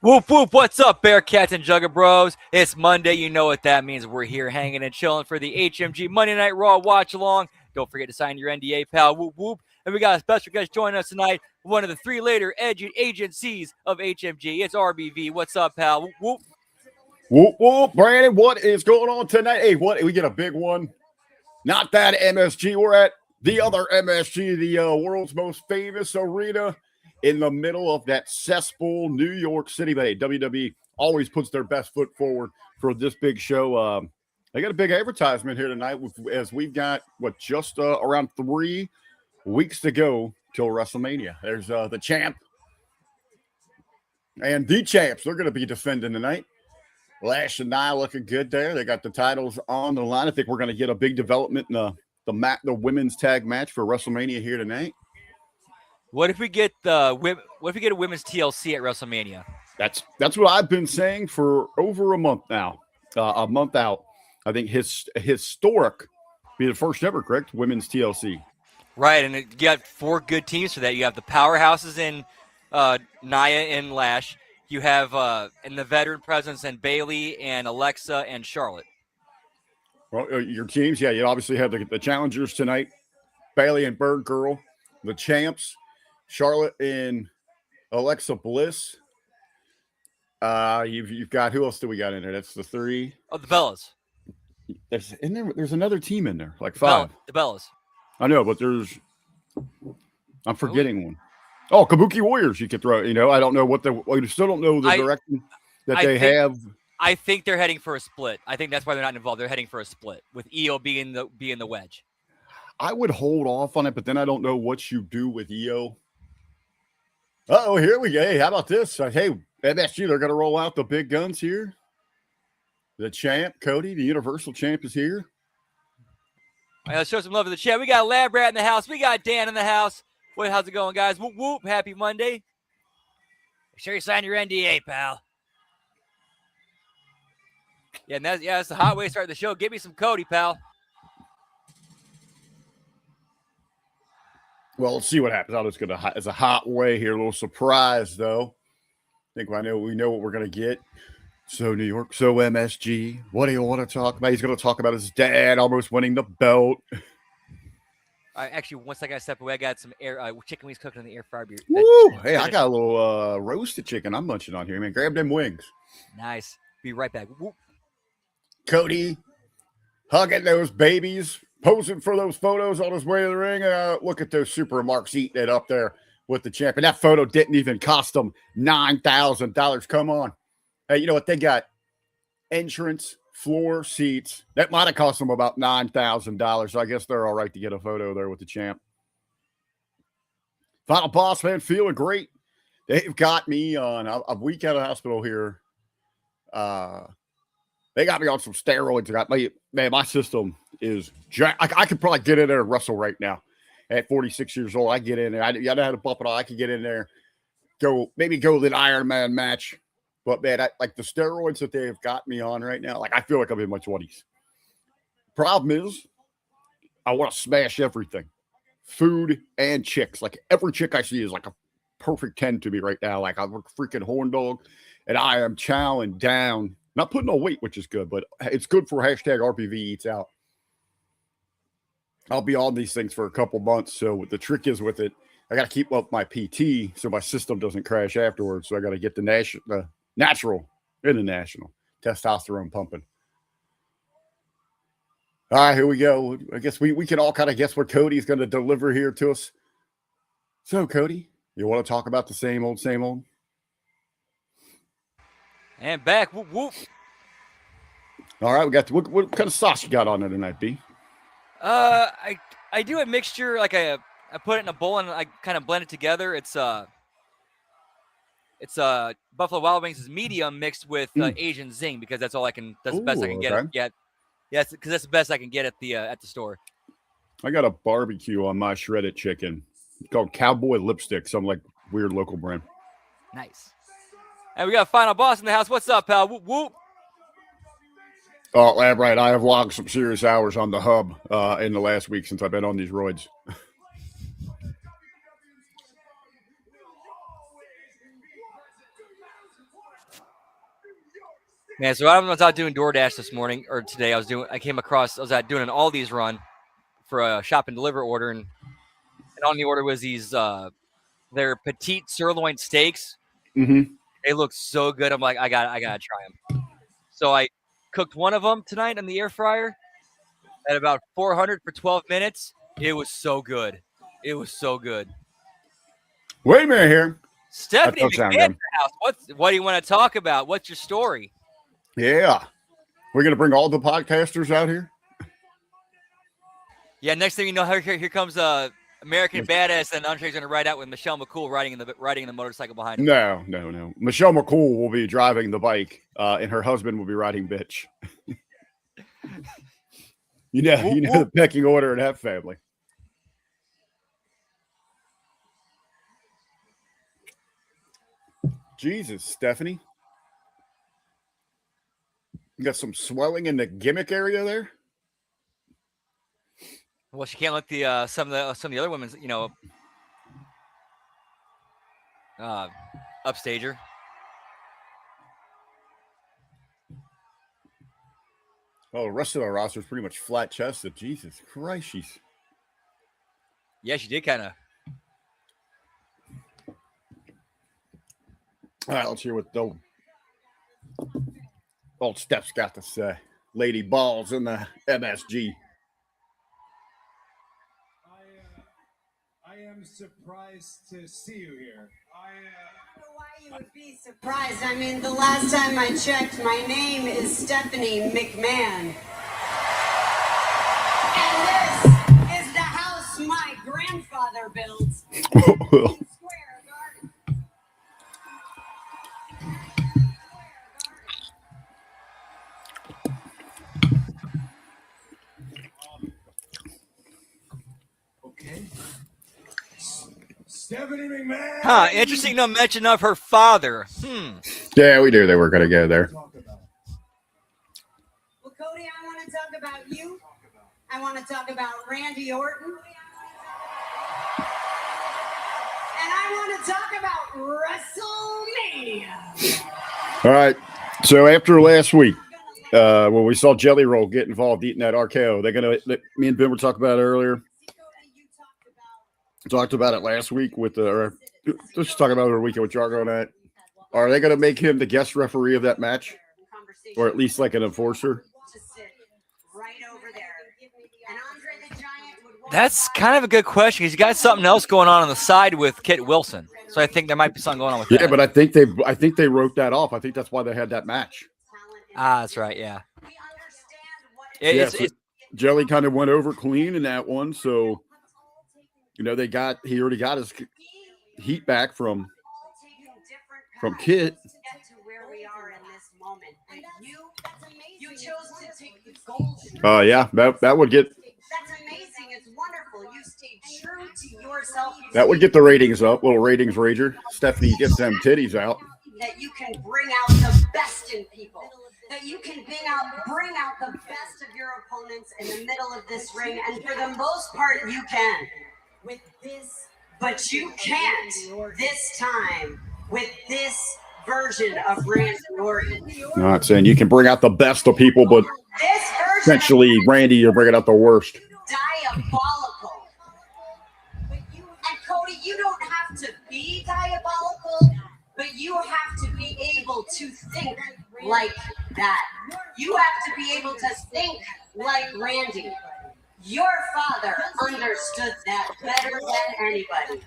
Whoop whoop, what's up, Bearcats and Jugger Bros? It's Monday, you know what that means. We're here hanging and chilling for the HMG Monday Night Raw watch along. Don't forget to sign your NDA, pal. Whoop whoop. And we got a special guest joining us tonight, one of the three later agencies of HMG. It's RBV. What's up, pal? Whoop whoop. Whoop, whoop, Brandon, what is going on tonight? Hey, what? We get a big one. Not that MSG. We're at the other MSG, the world's most famous arena in the middle of that cesspool, New York City. But hey, WWE always puts their best foot forward for this big show. They got a big advertisement here tonight as we've got, just around 3 weeks to go till WrestleMania. There's the champ and the champs. They're going to be defending tonight. Lash and Nia looking good there. They got the titles on the line. I think we're going to get a big development in the women's tag match for WrestleMania here tonight. What if we get a women's TLC at WrestleMania? That's what I've been saying for over a month now. A month out. I think historic be the first ever, correct? Women's TLC. Right, and you got 4 good teams for that. You have the powerhouses in Nia and Lash. You have in the veteran presence and Bayley and Alexa and Charlotte. Well, your teams, yeah, you obviously have the challengers tonight, Bayley and Bird Girl, the champs, Charlotte and Alexa Bliss. You've got, who else do we got in there? That's the 3. Oh, the Bellas. There's another team in there, like 5. The Bellas. I know, but I'm forgetting one. Oh, Kabuki Warriors, you could throw. I don't know we still don't know the direction that they have. I think they're heading for a split. I think that's why they're not involved. They're heading for a split with EO being the wedge. I would hold off on it, but then I don't know what you do with EO. Oh, here we go. Hey, how about this? Hey, MSG, they're going to roll out the big guns here. The champ, Cody, the Universal champ is here. All right, let's show some love to the chat. We got Lab Rat in the house. We got Dan in the house. How's it going, guys? Whoop, whoop. Happy Monday. Make sure you sign your NDA, pal. Yeah, that's the hot way to start the show. Give me some Cody, pal. Well, let's see what happens. I'm just going to, it's a hot way here. A little surprise, though. I think we know what we're going to get. So, New York, so MSG. What do you want to talk about? He's going to talk about his dad almost winning the belt. Actually, once I got to step away, I got some chicken wings cooking in the air fryer. Woo! Hey, I got a little roasted chicken I'm munching on here, man. Grab them wings. Nice. Be right back. Whoop. Cody hugging those babies, posing for those photos on his way to the ring. Look at those super marks eating it up there with the champion. That photo didn't even cost them $9,000. Come on. Hey, you know what? They got entrance, floor seats. That might have cost them about $9,000. So I guess they're all right to get a photo there with the champ. Final Boss, man, feeling great. They've got me on a week out of hospital here. They got me on some steroids. My system is jacked. I could probably get in there and wrestle right now. At 46 years old, I get in there. I know how to bump it all. I could get in there, go to an Iron Man match. But, man, like the steroids that they've got me on right now, like I feel like I'm in my 20s. Problem is, I want to smash everything. Food and chicks. Like every chick I see is like a perfect 10 to me right now. Like I'm a freaking horn dog. And I am chowing down. Not putting on weight, which is good, but it's good for hashtag RPV eats out. I'll be on these things for a couple months. So the trick is with it, I got to keep up my PT so my system doesn't crash afterwards. So I got to get the natural international testosterone pumping. All right, here we go. I guess we can all kind of guess what Cody's going to deliver here to us. So, Cody, you want to talk about the same old, same old? And back. Whoop, whoop. All right, we got what kind of sauce you got on there tonight, B? I do a mixture. Like I put it in a bowl and I kind of blend it together. It's Buffalo Wild Wings is medium mixed with Asian zing because that's all I can. That's the best I can get. Okay. Yeah, because that's the best I can get at the store. I got a barbecue on my shredded chicken. It's called Cowboy Lipstick, some like weird local brand. Nice. And we got Final Boss in the house. What's up, pal? Whoop whoop. Oh, right. I have logged some serious hours on the hub in the last week since I've been on these roids. Man, so I was out doing DoorDash this morning or today. I was out doing an Aldi's run for a shop and deliver order, and on the order was these their petite sirloin steaks. Mm-hmm. They look so good. I'm like, I gotta try them. So I cooked one of them tonight in the air fryer at about 400 for 12 minutes. It was so good. It was so good. Wait a minute here. Stephanie That does sound McMahon's in good. the house. What do you want to talk about? What's your story? Yeah. We're going to bring all the podcasters out here. Yeah, next thing you know, here comes American Badass, and Andre's going to ride out with Michelle McCool riding in the motorcycle behind him. No. Michelle McCool will be driving the bike, and her husband will be riding bitch. you know the pecking order in that family. Jesus, Stephanie. You got some swelling in the gimmick area there? Well, she can't let the some of the other women's, upstage her. Oh, the rest of the roster is pretty much flat chested. Jesus Christ, Yeah, she did kind of. All right, let's hear what the old Steph's got to say. Lady Balls in the MSG. I am surprised to see you here. I don't know why you would be surprised. I mean, the last time I checked, my name is Stephanie McMahon. And this is the house my grandfather built. Square Garden. Okay. Stephanie McMahon. Huh, interesting no mention of her father. Yeah, we knew they were going to go there. Well, Cody, I want to talk about you. I want to talk about Randy Orton. And I want to talk about WrestleMania. All right. So after last week, when we saw Jelly Roll get involved eating that RKO, they're going to, me and Ben were talking about it earlier. Talked about it last week with let's talk about it a weekend with Jargo on that. Are they going to make him the guest referee of that match? Or at least like an enforcer? That's kind of a good question. He's got something else going on the side with Kit Wilson, so I think there might be something going on with that. Yeah, but I think they wrote that off. I think that's why they had that match. That's right. Yeah. So Jelly kind of went over clean in that one, so he already got his heat back from Kit. Yeah, that would get. That's amazing. It's wonderful. You stayed true to yourself. That would get the ratings up. Little ratings rager. Stephanie gets them titties out. That you can bring out the best in people. That you can bring out the best of your opponents in the middle of this ring, and for the most part, you can. With this, but you can't this time with this version of Randy Orton. Not saying you can bring out the best of people, but essentially, Randy, you're bringing out the worst. Diabolical. And Cody, you don't have to be diabolical, but you have to be able to think like that. You have to be able to think like Randy. Your father understood that better than anybody.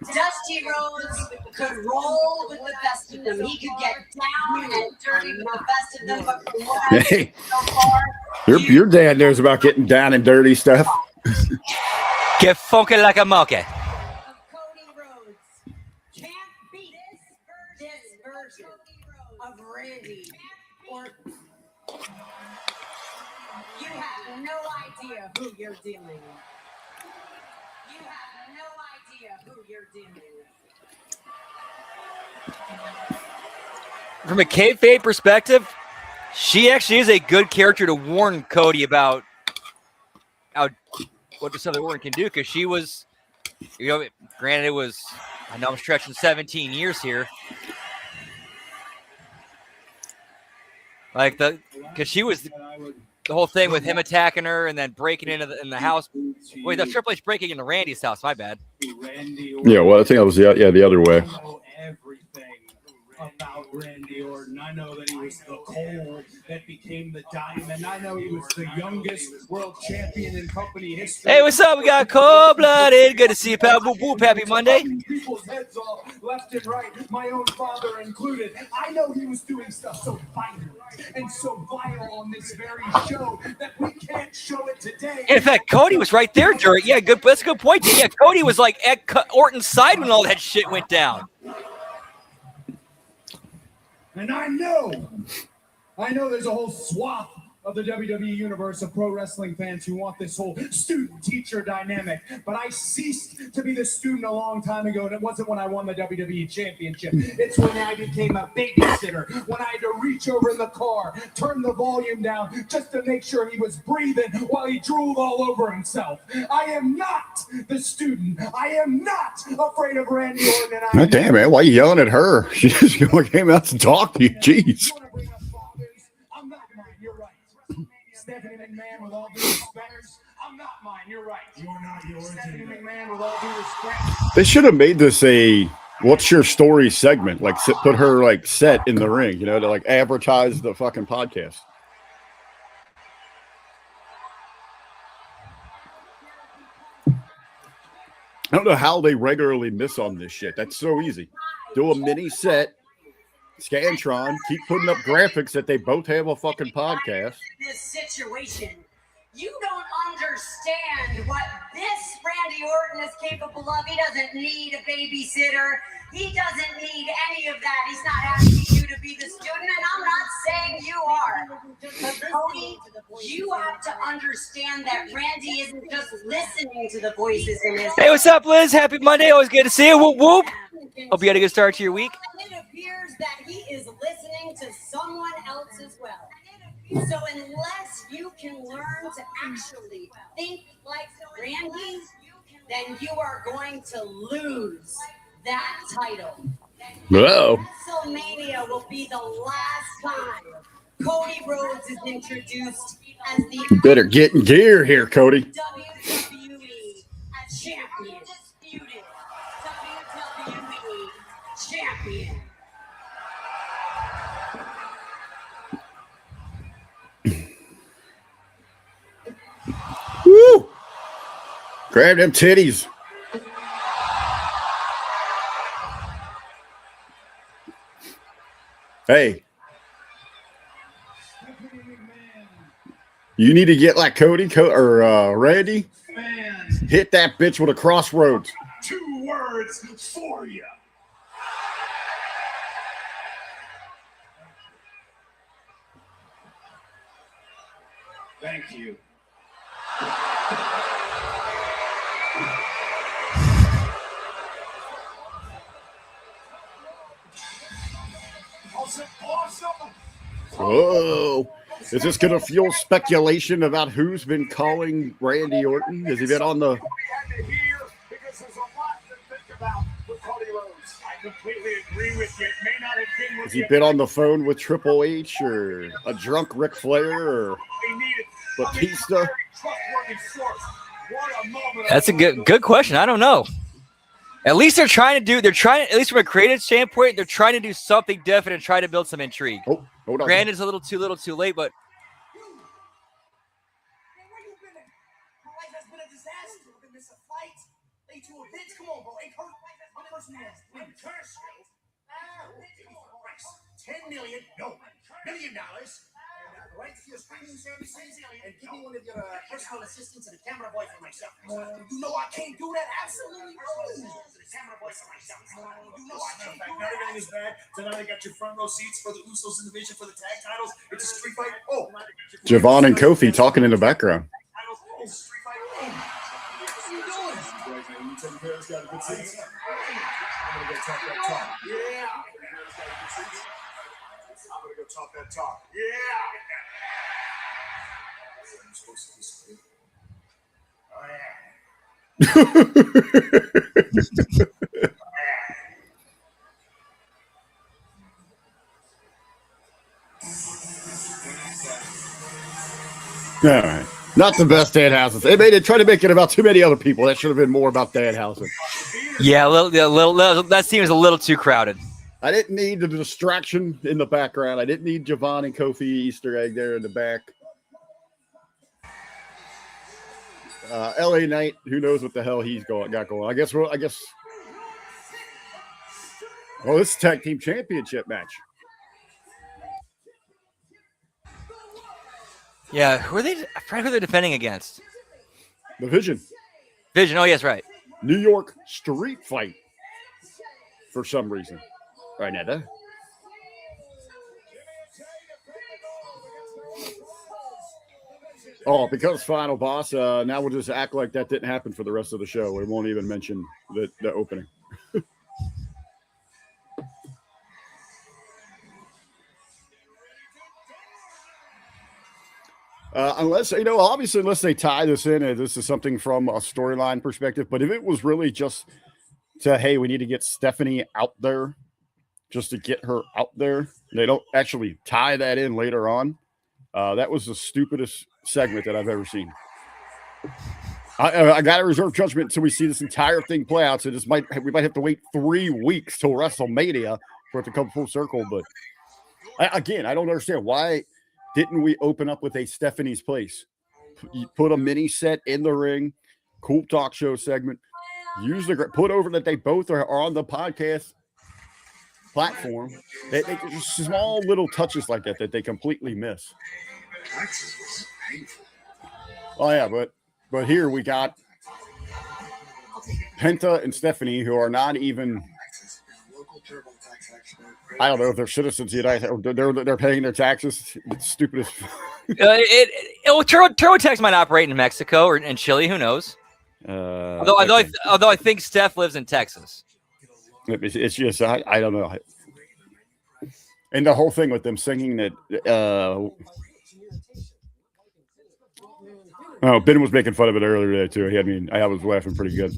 Dusty Rhodes could roll with the best of them. He could get down and dirty with the best of them. But from what I've seen so far, your dad knows about getting down and dirty stuff. Get funky like a monkey. Cody Rhodes can't beat this version of Randy Orton. You have no idea who you're dealing with. You have no idea who you're dealing with. From a kayfabe perspective, she actually is a good character to warn Cody about what the Southern Orton can do, because she was, granted it was, I know I'm stretching 17 years here. Like because she was the whole thing with him attacking her and then breaking into in the house. Wait, the Triple H breaking into Randy's house. My bad. Yeah, well, I think that was the other way. I know everything about Randy Orton. I know that he was the coal that became the diamond. I know he was the youngest world champion in company history. Hey, what's up? We got cold-blooded. Good to see you, pal. Whoop, whoop. Happy Monday. People's heads off left and right, my own father included. I know he was doing stuff so violent and so viral on this very show that we can't show it today. In fact, Cody was right there during. Yeah, good. That's a good point. Yeah, Cody was like at Orton's side when all that shit went down. And I know there's a whole swath of the WWE universe of pro wrestling fans who want this whole student-teacher dynamic. But I ceased to be the student a long time ago, and it wasn't when I won the WWE Championship. It's when I became a babysitter, when I had to reach over in the car, turn the volume down just to make sure he was breathing while he drooled all over himself. I am not the student. I am not afraid of Randy Orton. And Oh, damn, man. Why are you yelling at her? She just came out to talk to you. Jeez. I'm not mine. You're right. Stephanie McMahon, with all due respect, I'm not mine. You're right. You're not yours. Stephanie McMahon, with all due respect. They should have made this a "What's your story?" segment. Like, put her like set in the ring, to like advertise the fucking podcast. I don't know how they regularly miss on this shit. That's so easy. Do a mini set, Scantron, keep putting up graphics that they both have a fucking podcast. This situation, you don't understand what this Randy Orton is capable of. He doesn't need a babysitter. He doesn't need any of that. He's not asking you to be the student, and I'm not saying you are. But Cody, you have to understand that Randy isn't just listening to the voices in his Hey, what's up, Liz? Happy Monday. Always good to see you. Whoop, whoop. Hope you had a good start to your week. It appears that he is listening to someone else as well. So unless you can learn to actually think like Randy, then you are going to lose that title. Oh. WrestleMania will be the last time Cody Rhodes is introduced as the You better get in gear here, Cody. WWE champion. Undisputed WWE champion. Woo! Grab them titties. Hey. You need to get like Cody or Randy. Fans, Hit that bitch with a crossroads. 2 words for you. Thank you. Awesome. Whoa. Is this going to fuel speculation about who's been calling Randy Orton? Has he been on the... We had to hear because there's a lot to think about with Cody Rhodes. I completely agree with you. It may not have been with Has he been on the phone with Triple H or a drunk Ric Flair or Batista? That's a good question. I don't know. At least they're trying to at least from a creative standpoint, they're trying to do something different and try to build some intrigue. Oh, hold on. Granted, it's a little too late, but My life has been a disaster. I've been missing flights, late to events. Come on, bro. Hey, Kurt, I'm cursing you. I'm cursed. $10 million, no, $1 million. Rights to your streaming services, and give me one of your personal assistants and a camera boy for myself. You know I can't do that. Absolutely, bro. The camera boy for myself. You know I can't do that. Everything is bad. Tonight I got your front row seats for the Usos in the division for the tag titles. It's a street fight. Oh, Javon and Kofi talking in the background. Street fight. What are you doing? You tell the parents got a good seats. I'm gonna go talk that talk. Yeah. I'm gonna go talk that talk. Yeah. I'm supposed to be sweet. Oh yeah. All right. Not the best Danhausen. They tried to make it about too many other people. That should have been more about Danhausen. Yeah, a little. That seems a little too crowded. I didn't need the distraction in the background. I didn't need Javon and Kofi Easter egg there in the back. LA Knight, who knows what the hell he's got going. I guess. Well, this is tag team championship match. Yeah, who are they? I forgot who they're defending against. The Vision. Vision. Oh, yes, right. New York street fight. For some reason. Right now. Oh, because Final Boss, now we'll just act like that didn't happen for the rest of the show. We won't even mention the opening. Unless, obviously, unless they tie this in, and this is something from a storyline perspective, but if it was really just to, hey, we need to get Stephanie out there, just to get her out there, they don't actually tie that in later on. That was the stupidest segment that I've ever seen. I got to reserve judgment until we see this entire thing play out. So we might have to wait 3 weeks till WrestleMania for it to come full circle. But I don't understand why didn't we open up with a Stephanie's Place? Put a mini set in the ring, cool talk show segment. Put over that they both are on the podcast platform. They just small little touches like that they completely miss. Oh yeah, but here we got Penta and Stephanie, who are not even. I don't know if they're citizens yet. They're paying their taxes. It's stupid as. TurboTax might operate in Mexico or in Chile. Who knows? Although I think Steph lives in Texas. It's just I don't know. And the whole thing with them singing that. Ben was making fun of it earlier today too. I was laughing pretty good.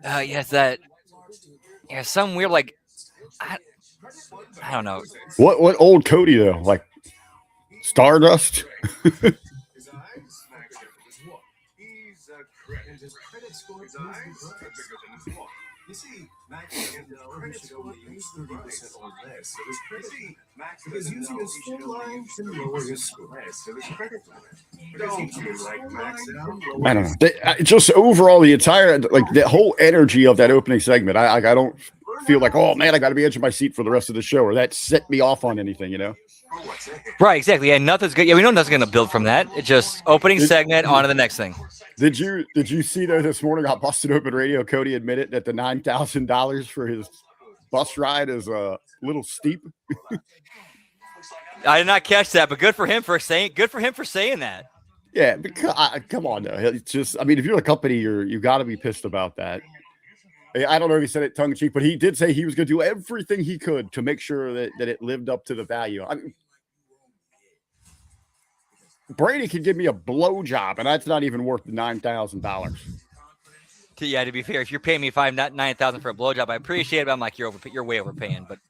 Yes, that. Yeah, some weird I don't know. What old Cody though? Like Stardust? You see, Max should only use 30% or less. So his credit, because using his full line can lower his score. So his credit don't you like Max out? I don't know. Just overall, the entire the whole energy of that opening segment. I don't feel like, oh man, I got to be edge of my seat for the rest of the show, or that set me off on anything, Right, exactly. Yeah, nothing's good. Yeah, we know nothing's going to build from that. It's just opening segment on to the next thing. Did you see though this morning on Busted Open Radio, Cody admitted that the $9,000 for his bus ride is a little steep? I did not catch that, but good for him for saying that. Yeah, because come on though. It's just, if you're a company, you got to be pissed about that. I don't know if he said it tongue in cheek, but he did say he was going to do everything he could to make sure that it lived up to the value. Brady could give me a blowjob, and that's not even worth $9,000. Yeah, to be fair, if you're paying me $9,000 for a blowjob, I appreciate it. But I'm like, you're way overpaying. But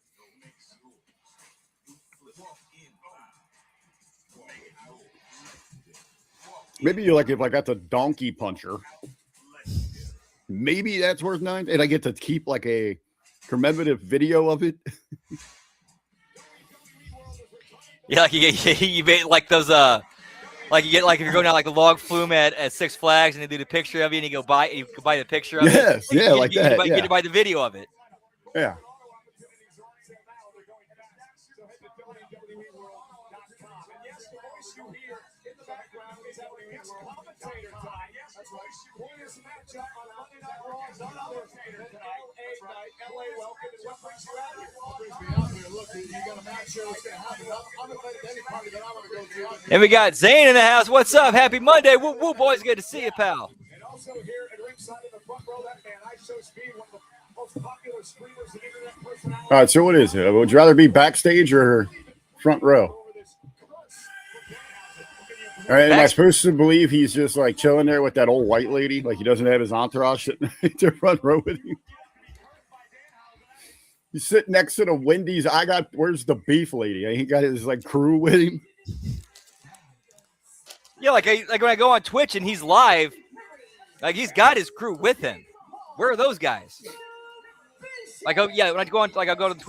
maybe you if I got the donkey puncher, maybe that's worth $9,000, and I get to keep a commemorative video of it. Yeah, you get like those you get if you're going down the log flume at Six Flags and they do the picture of you and you buy the picture of it. Yes, yeah, you that. You get to buy the video of it. Yeah. And we got Zane in the house. What's up? Happy Monday. Woo woo, boys. Good to see you, pal. And also here at ringside in the front row, that man, IShowSpeed, one of the most popular screamers and internet personalities. All right, so what is it? Would you rather be backstage or front row? All right, am I supposed to believe he's just chilling there with that old white lady? He doesn't have his entourage sitting to front row with him? He's sitting next to the Wendy's. Where's the beef lady? He got his crew with him. like when I go on Twitch and he's live, like he's got his crew with him. Where are those guys? Like, when I go on, like I'll go to the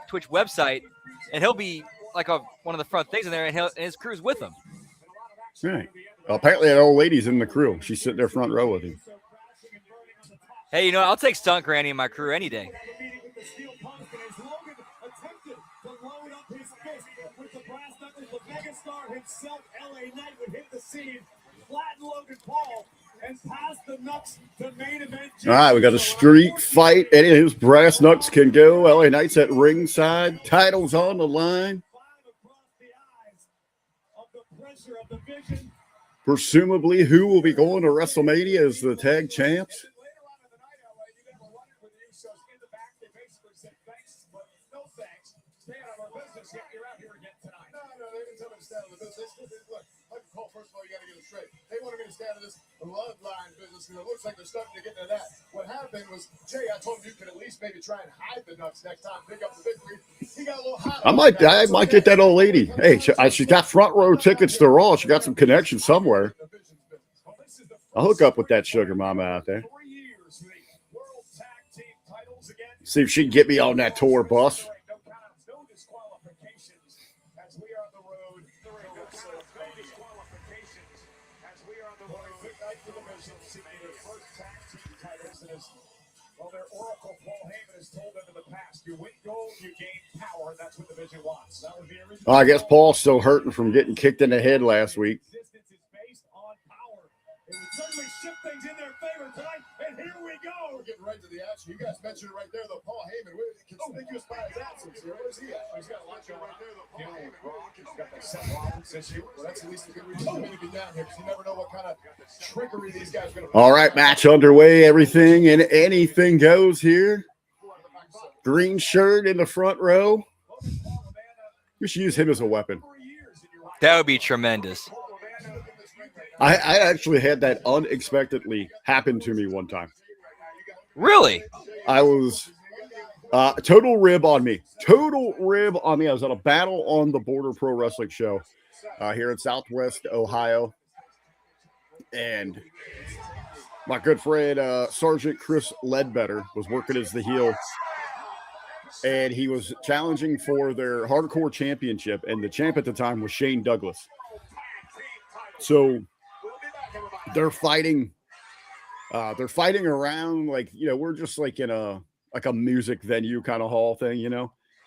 Twitch website, and he'll be like one of the front things in there, and his crew's with him. Right. Well, apparently that old lady's in the crew. She's sitting there front row with him. Hey, I'll take Stunt Granny in my crew any day. All right, we got a street fight. Any of his brass knucks can go. LA Knight's at ringside. Titles on the line. Presumably, who will be going to WrestleMania as the tag champs? First of all, you got to get it straight. They want to get us down to this bloodline business, and it looks like they're starting to get into that. What happened was, Jay, I told him you could at least maybe try and hide the nuts next time, pick up the victory. He got a little hot. I might get that old lady. Hey, she got front row tickets to Raw. She got some connections somewhere. I'll hook up with that sugar mama out there. See if she can get me on that tour bus. Well, their oracle, Paul Heyman, has told them in the past, you win gold, you gain power, and that's what the division wants. That was the original. I guess Paul's still hurting from getting kicked in the head last week. Existence is based on power. It would certainly shift things in their favor tonight, and here we go. We're getting right to the action. You guys mentioned it right there, though. Paul Heyman, conspicuous by his absence here. Where's he at? He's got a lot going right there, though. Paul Heyman. He's got that Seth Rollins issue. Well, that's at least a good reason for me to be down here, because you never know what kind of trickery these guys are going to. All right, match underway. Everything and anything goes here. Green shirt in the front row. We should use him as a weapon. That would be tremendous. I actually had that unexpectedly happen to me one time. Really? I was total rib on me. Total rib on me. I was at a Battle on the Border Pro Wrestling show here in Southwest Ohio. And my good friend Sergeant Chris Ledbetter was working as the heel. And he was challenging for their hardcore championship. And the champ at the time was Shane Douglas. So they're fighting around like, we're just like in a music venue kind of hall thing,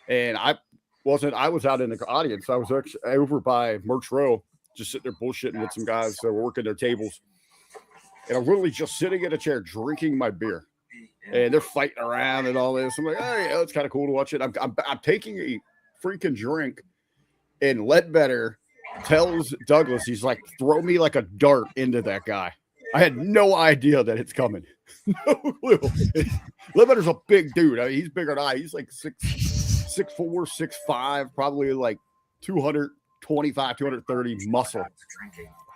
and I was out in the audience. I was actually over by Merch Row, just sitting there bullshitting with some guys that were working their tables. And I'm literally just sitting in a chair drinking my beer. And they're fighting around and all this. I'm like, oh yeah, it's kind of cool to watch it. I'm taking a freaking drink, and Ledbetter tells Douglas, he's like, throw me like a dart into that guy. I had no idea that it's coming. No clue. Ledbetter's a big dude. I mean, he's bigger than I. He's like 6'4", 6'5", probably like 225, 230 muscle.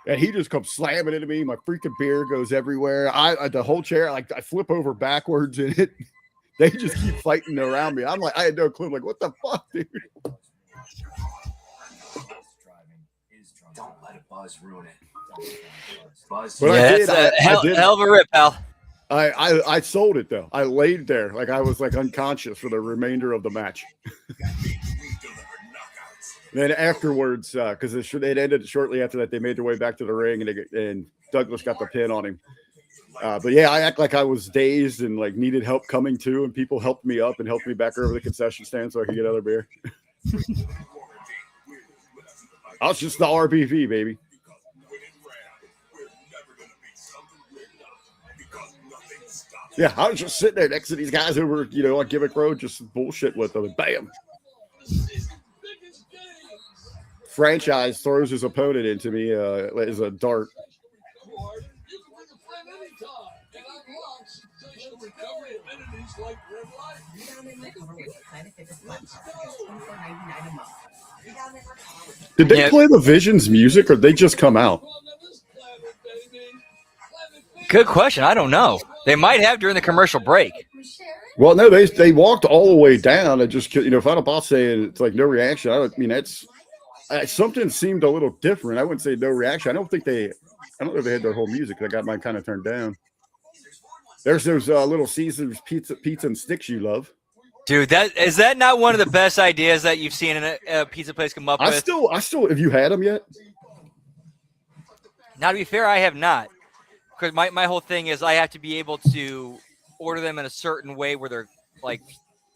And he just comes slamming into me. My freaking beer goes everywhere. The whole chair, like I flip over backwards in it. They just keep fighting around me. I'm like, I had no clue. I'm like, what the fuck, dude? Don't let a buzz ruin it. Buzz. But Yeah, hell of a rip, pal. I sold it though. I laid there like I was like unconscious for the remainder of the match. Then afterwards, because it ended shortly after that, they made their way back to the ring, and Douglas got the pin on him. But yeah, I act like I was dazed and like needed help coming to, and people helped me up and helped me back over the concession stand so I could get another beer. I was just the RBV, baby. Yeah, I was just sitting there next to these guys over, on Gimmick Road, just bullshit with them, and bam. Franchise throws his opponent into me as a dart. Did they play the Visions music, or did they just come out? Good question. I don't know. They might have during the commercial break. Well, no, they walked all the way down. And just, Final Boss saying it's like no reaction. something seemed a little different. I wouldn't say no reaction. I don't know if they had their whole music. I got mine kind of turned down. There's those little Caesar's pizza and sticks you love. Dude, is that not one of the best ideas that you've seen in a pizza place come up with? I still, have you had them yet? Now, to be fair, I have not. Because my whole thing is I have to be able to order them in a certain way where they're like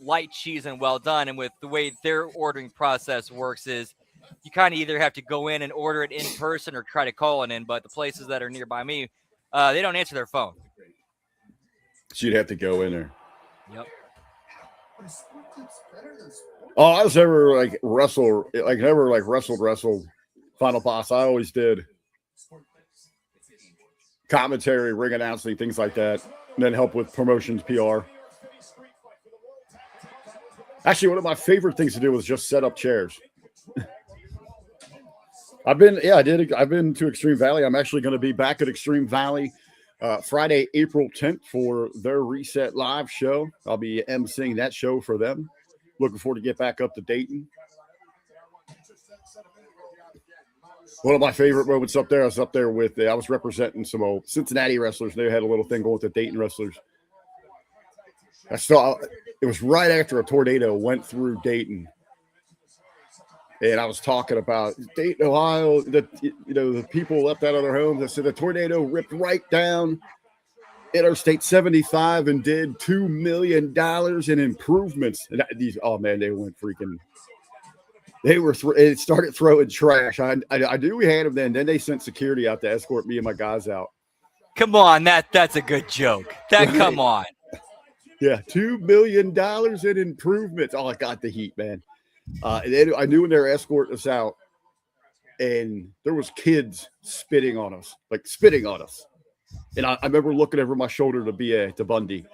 light cheese and well done. And with the way their ordering process works is you kind of either have to go in and order it in person or try to call it in. But the places that are nearby me, they don't answer their phone. So you'd have to go in there. Yep. Oh, I was never wrestled Final Boss. I always did commentary, ring announcing, things like that, and then help with promotions, PR. Actually, one of my favorite things to do was just set up chairs. I've been to Extreme Valley. I'm actually going to be back at Extreme Valley Friday, April 10th for their Reset Live show. I'll be emceeing that show for them. Looking forward to get back up to Dayton. One of my favorite moments up there, I was representing some old Cincinnati wrestlers. They had a little thing going with the Dayton wrestlers. I saw it was right after a tornado went through Dayton. And I was talking about Dayton, Ohio, the people left out of their homes. I said the tornado ripped right down Interstate 75 and did $2 million in improvements. And they went freaking. It started throwing trash. I knew we had them then. Then they sent security out to escort me and my guys out. Come on, that's a good joke. Come on. Yeah, $2 million in improvements. Oh, I got the heat, man. I knew when they were escorting us out, and there was kids spitting on us. And I remember looking over my shoulder to Bundy,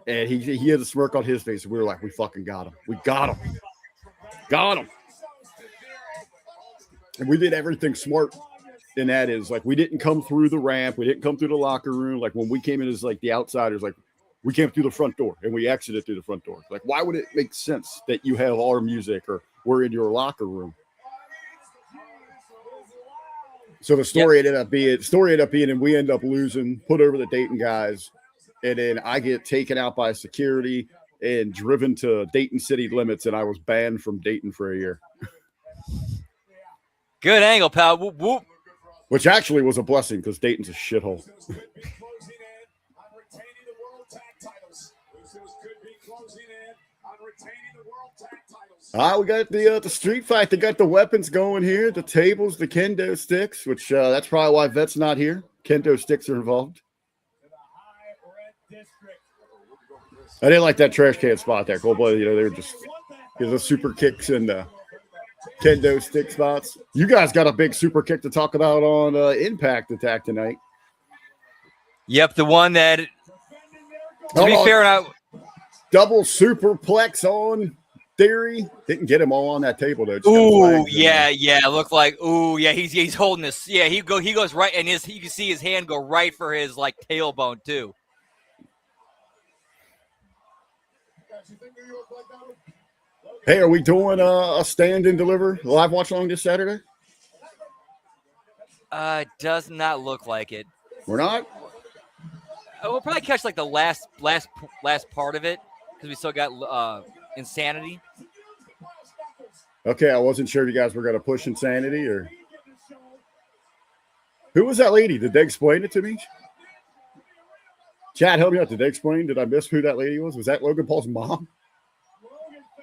and he had a smirk on his face. And we were like, we fucking got him. We got him. And we did everything smart. And that is like, we didn't come through the ramp. We didn't come through the locker room. Like when we came in as like the outsiders, like we came through the front door and we exited through the front door. Like, why would it make sense that you have our music or we're in your locker room? So the story ended up being, and we end up losing, put over the Dayton guys. And then I get taken out by security and driven to Dayton city limits. And I was banned from Dayton for a year. Good angle, pal. Whoop, whoop. Which actually was a blessing because Dayton's a shithole. We got the street fight. They got the weapons going here, the tables, the kendo sticks, which that's probably why Vet's not here. Kendo sticks are involved. I didn't like that trash can spot there. Cold blooded, they were just the super kicks and the kendo stick spots. You guys got a big super kick to talk about on Impact Attack tonight. Yep, the one that, to be fair, double superplex on Theory. Didn't get him all on that table though. Ooh, yeah. Looked like, he's holding this. Yeah, he goes right, and you can see his hand go right for his like tailbone too. Hey, are we doing a stand and deliver live watch along this Saturday? Does not look like it. We're not. We'll probably catch like the last part of it because we still got Insanity. Okay, I wasn't sure if you guys were going to push Insanity or who was that lady? Did they explain it to me? Chad, help me out. Did they explain? Did I miss who that lady was? Was that Logan Paul's mom?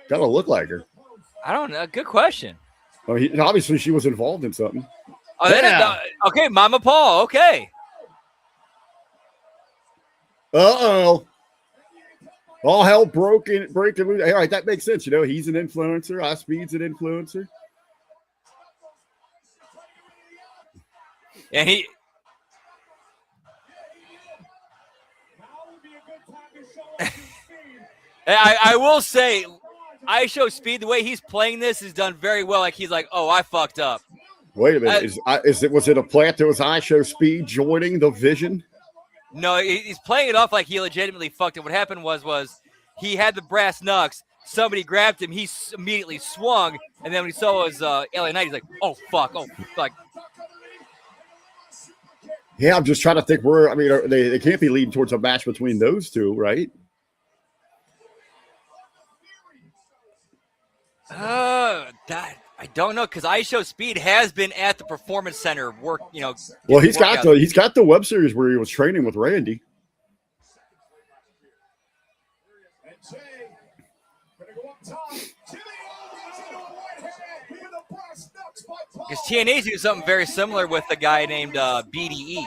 Gotta look like her. I don't know. Good question. Obviously, she was involved in something. Oh, yeah. Okay, Mama Paul. Okay. Uh-oh. All hell breaking loose. All right, that makes sense. He's an influencer. Speed's an influencer. And he. I will say, I Show Speed, the way he's playing this is done very well. Like he's like, oh, I fucked up. Wait a minute. Was it a plant that was I Show Speed joining the Vision? No, he's playing it off like he legitimately fucked it. What happened was he had the brass knucks, somebody grabbed him. He immediately swung, and then when he saw his LA Knight, he's like, "Oh fuck! Oh fuck!" Yeah, I'm just trying to think where. I mean, they can't be leading towards a match between those two, right? That I don't know because IShowSpeed has been at the Performance Center work. Well, he's got the web series where he was training with Randy. Because TNA's doing something very similar with a guy named BDE.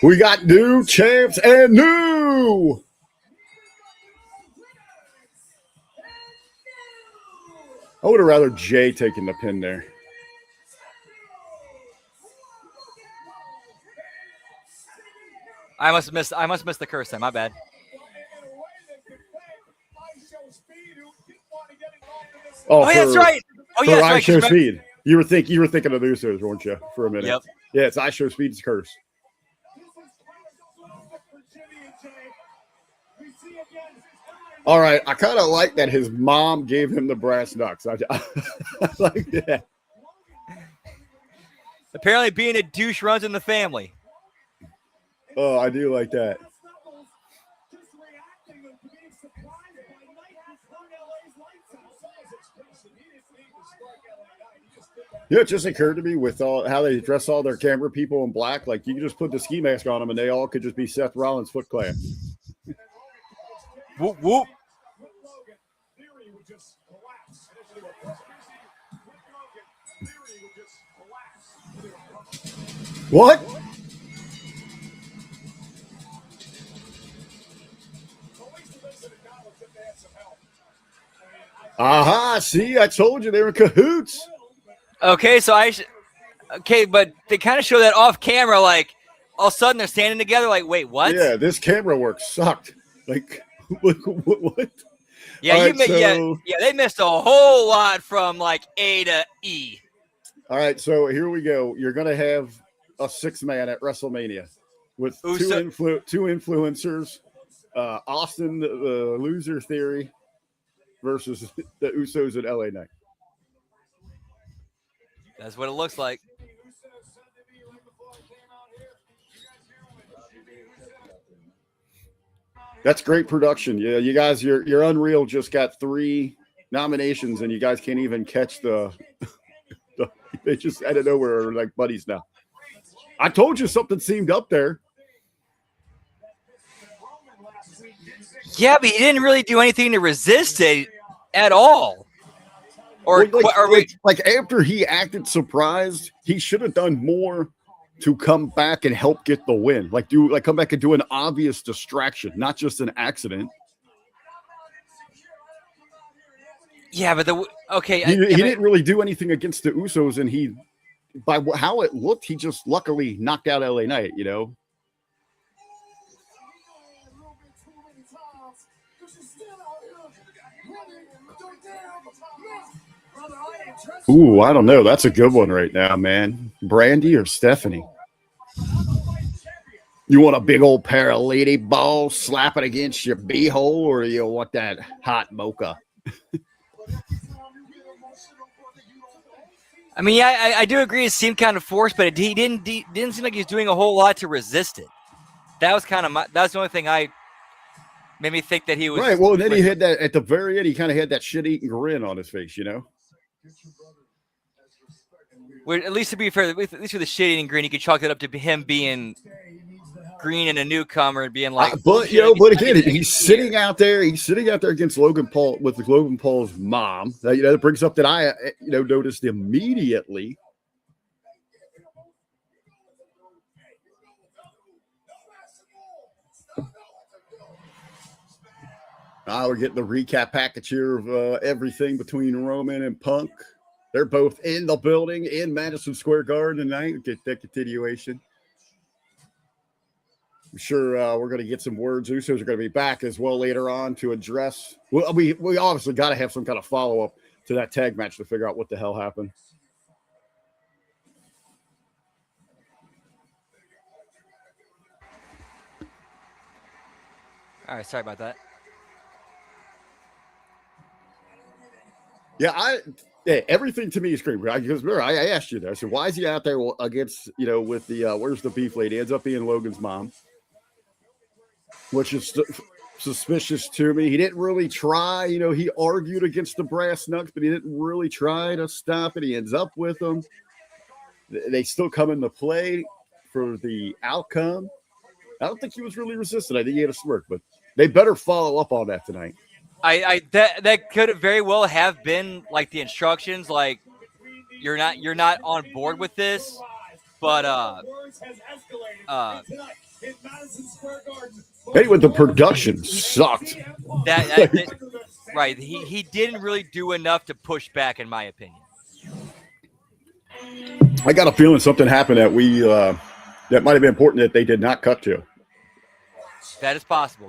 We got new champs and new. I would have rather Jay taking the pin there. I must have missed the curse time. My bad. Oh, that's right. Oh, yeah, that's right. IShowSpeed. You were thinking of the Usos, weren't you, for a minute? Yep. Yeah, it's IShowSpeed's curse. All right, I kind of like that his mom gave him the brass knucks. I like that. Apparently, being a douche runs in the family. Oh, I do like that. Yeah, it just occurred to me with how they dress all their camera people in black. Like, you can just put the ski mask on them and they all could just be Seth Rollins' Foot Clan. Whoop, whoop. What? Aha, see, I told you they were in cahoots. Okay, but they kind of show that off camera, like all of a sudden they're standing together, like, wait, what? Yeah, this camera work sucked. Like, what? Yeah, right, they missed a whole lot from like A to E. All right, so here we go. You're gonna have a 6-man at WrestleMania with two influencers, Austin the Loser Theory versus the Usos and LA Knight. That's what it looks like. That's great production. Yeah, you guys, your Unreal just got 3 nominations, and you guys can't even catch they just out of nowhere are like buddies now. I told you something seemed up there. Yeah, but he didn't really do anything to resist it at all. Or like after he acted surprised, he should have done more to come back and help get the win. Come back and do an obvious distraction, not just an accident. Yeah, but he didn't really do anything against the Usos, and by how it looked, he just luckily knocked out LA Knight, Ooh, I don't know. That's a good one right now, man. Brandy or Stephanie? You want a big old pair of lady balls slapping against your beehole, or you want that hot mocha? I mean, yeah, I do agree. It seemed kind of forced, but he didn't seem like he was doing a whole lot to resist it. That was that's the only thing made me think that he was right. Well, and then he had that at the very end. He kind of had that shit-eating grin on his face, Well, at least to be fair, at least with the shit-eating grin, you could chalk it up to him being green and a newcomer and being like. But again, he's sitting out there. He's sitting out there against Logan Paul with Logan Paul's mom. That brings up that I noticed immediately. We're getting the recap package here of everything between Roman and Punk. They're both in the building in Madison Square Garden tonight. Get that continuation. I'm sure we're going to get some words. Usos are going to be back as well later on to address. Well, we obviously got to have some kind of follow-up to that tag match to figure out what the hell happened. All right, sorry about that. Yeah, everything to me is great. Because remember, I asked you that. I said, why is he out there against, with the where's the beef lady? Ends up being Logan's mom, which is suspicious to me. He didn't really try. He argued against the brass knucks, but he didn't really try to stop it. He ends up with them. They still come into play for the outcome. I don't think he was really resistant. I think he had a smirk, but they better follow up on that tonight. That could very well have been like the instructions, like you're not on board with this, but anyway, the production sucked. Right, he didn't really do enough to push back, in my opinion. I got a feeling something happened that that might have been important that they did not cut to. That is possible.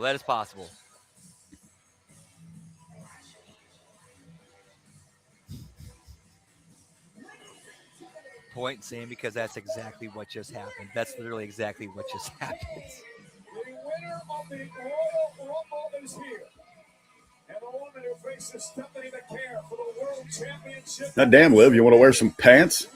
Point saying because that's exactly what just happened. That's literally exactly what just happened. The winner of the Royal Rumble is here. And the woman who faces Stephanie McCare for the World Championship. Now, damn, Liv, you want to wear some pants?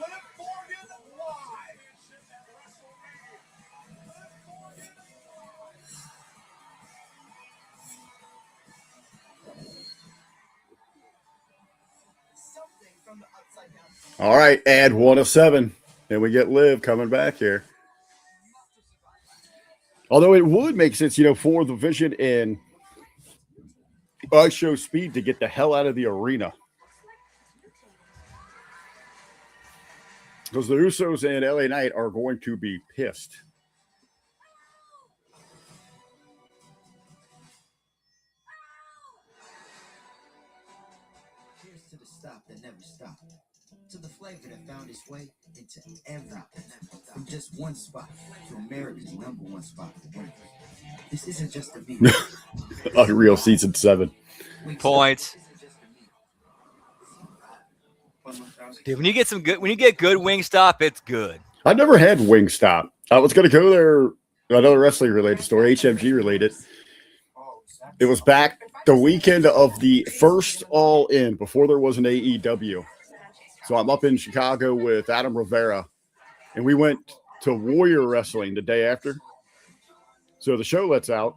All right, add 1 of 7. And we get Liv coming back here. Although it would make sense, for the Vision and Show Speed to get the hell out of the arena. Because the Usos and LA Knight are going to be pissed. Here's to the stop that never stopped. To the flavor that found its way into every from just one spot to America's #1 spot for winners. This isn't just a meal. Unreal season 7. Points. Dude, when you get good Wingstop, it's good. I've never had Wingstop. I was going to go there. Another wrestling related story, HMG related. It was back the weekend of the first All In before there was an AEW. So I'm up in Chicago with Adam Rivera, and we went to Warrior Wrestling the day after. So the show lets out,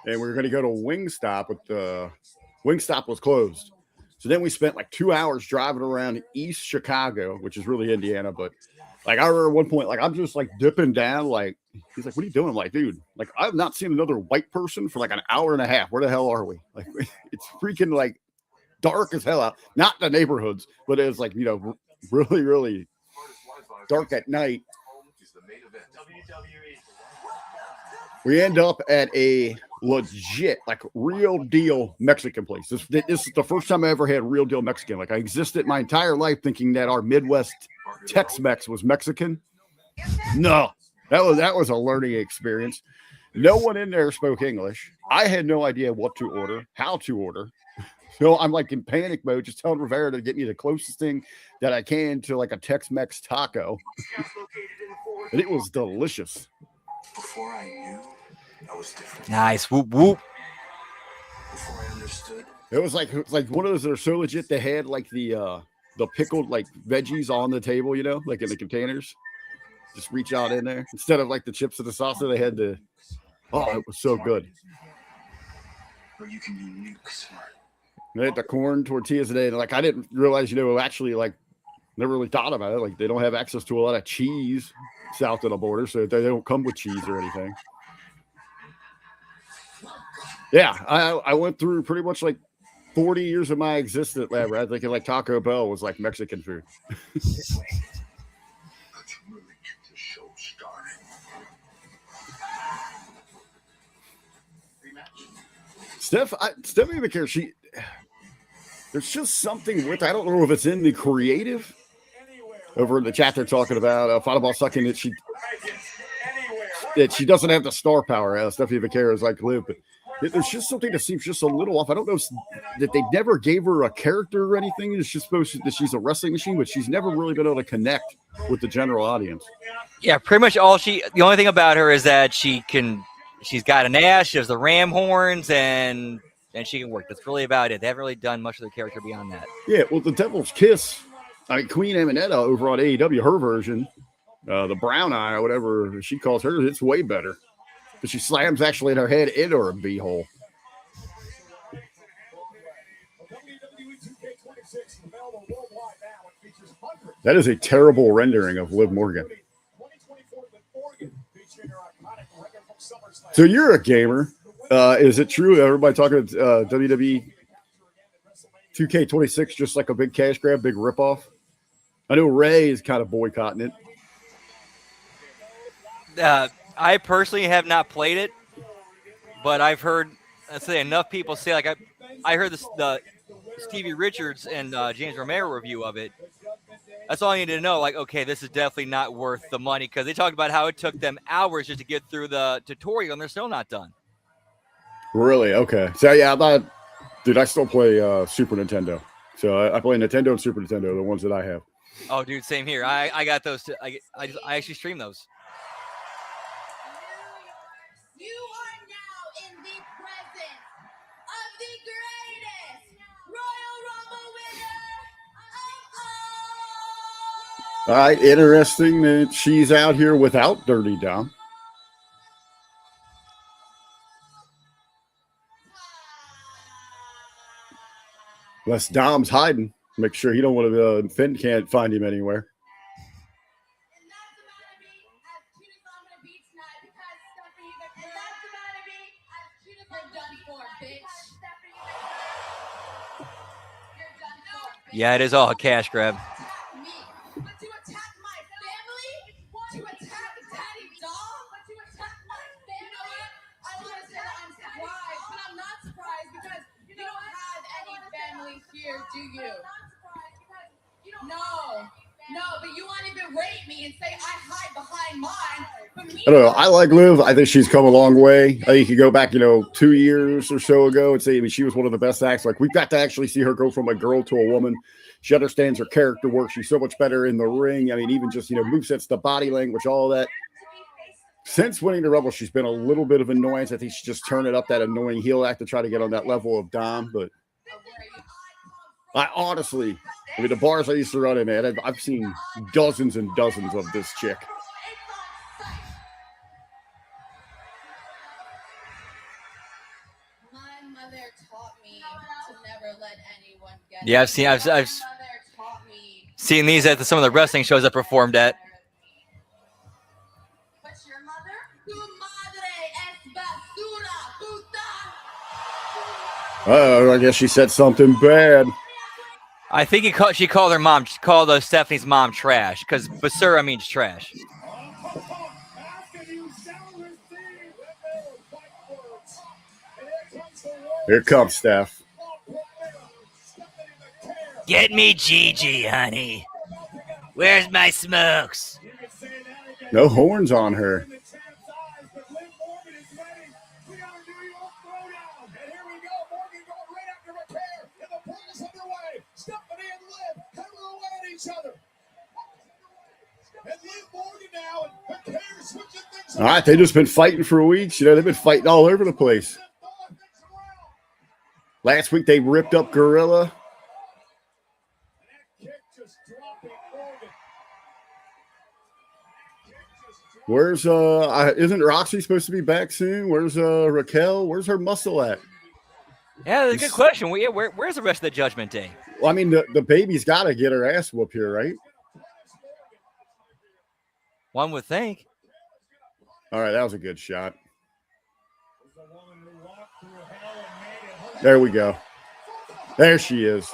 and we were going to go to Wingstop, but the Wingstop was closed. So then we spent like 2 hours driving around East Chicago, which is really Indiana. But like I remember at one point, like I'm just like dipping down. Like he's like, "What are you doing?" I'm like, "Dude, like I've not seen another white person for like an hour and a half. Where the hell are we?" Like it's freaking like dark as hell out. Not the neighborhoods, but it's like really, really dark at night. We end up at a legit, like real deal Mexican place. This is the first time I ever had real deal Mexican. Like I existed my entire life thinking that our Midwest Tex-Mex was Mexican. No, that was a learning experience. No one in there spoke English. I had no idea what to order, how to order. So I'm like in panic mode, just telling Rivera to get me the closest thing that I can to like a Tex-Mex taco. And it was delicious. Before I knew, I was different. Nice. Whoop, whoop. Before I understood. It was like one of those that are so legit they had like the pickled like veggies on the table, like in the containers. Just reach out in there. Instead of like the chips and the salsa, they had it was so good. Or you can be nuke smart. They had the corn tortillas today, and like I didn't realize, actually like never really thought about it. Like they don't have access to a lot of cheese south of the border, so they don't come with cheese or anything. Yeah, I went through pretty much like 40 years of my existence, right? Thinking like Taco Bell was like Mexican food. Stephanie McCare, there's just something with, I don't know if it's in the creative. Over in the chat, they're talking about Fireball sucking that she doesn't have the star power. Stephanie McCare is like Liv, but there's just something that seems just a little off. I don't know that they never gave her a character or anything. It's just supposed that she's a wrestling machine, but she's never really been able to connect with the general audience. Yeah, pretty much the only thing about her is that she can she's got an ass. She has the ram horns, and she can work. That's really about it. They haven't really done much of their character beyond that. Yeah, well, the Devil's Kiss, I mean, Queen Aminetta over on AEW, her version, the Brown Eye or whatever she calls her, it's way better. But she slams actually in her head into her b-hole. That is a terrible rendering of Liv Morgan. So you're a gamer. Is it true everybody talking WWE 2K26 just like a big cash grab, big ripoff? I know Ray is kind of boycotting it. I personally have not played it, but I've heard enough people say, like, I heard the Stevie Richards and James Romero review of it. That's all I needed to know. Like, okay, this is definitely not worth the money, because they talked about how it took them hours just to get through the tutorial, and they're still not done. Really? Okay. So yeah, dude, I still play Super Nintendo. So I play Nintendo and Super Nintendo, the ones that I have. Oh, dude, same here. I got those. I actually stream those. You are now in the presence of the greatest Royal Rumble winner of all. All right, interesting that she's out here without Dirty Dom. Unless Dom's hiding. Make sure he don't want to, Finn can't find him anywhere. And that's about to be as cute as I'm gonna be tonight, because Stephanie, and that's about to be as cute as I'm done for, bitch. You're done for, bitch. Yeah, it is all a cash grab. Attack me, but to attack my family, to attack Daddy Dog, but to attack my family. You know what? I want to say that I'm surprised, but I'm not surprised because you don't have any family here, do you? No, but you won't even rate me and say I hide behind mine. But me, I don't know. I like Liv. I think she's come a long way. I think you could go back, 2 years or so ago and say, I mean, she was one of the best acts. Like, we've got to actually see her go from a girl to a woman. She understands her character work. She's so much better in the ring. I mean, even just, movesets, the body language, all that. Since winning the Rumble, she's been a little bit of annoyance. I think she just turned it up, that annoying heel act to try to get on that level of Dom. But I honestly, the bars I used to run in, man, I've seen dozens and dozens of this chick. my mother taught me to never let anyone get. Yeah, I've My mother taught me. seen these at some of the wrestling shows I performed at. What's your mother? Tu madre es basura, puta. Oh, I guess she said something bad. I think she called her mom. She called Stephanie's mom trash, because basura means trash. Here comes Steph. Get me Gigi, honey. Where's my smokes? No horns on her. All right, they've just been fighting for weeks. They've been fighting all over the place. Last week they ripped up Gorilla. Where's isn't Roxy supposed to be back soon? Where's Raquel? Where's her muscle at? Yeah, that's a good question. Well, yeah, where's the rest of the Judgment Day? Well, I mean, the baby's got to get her ass whooped here, right? One would think. All right, that was a good shot. There we go. There she is.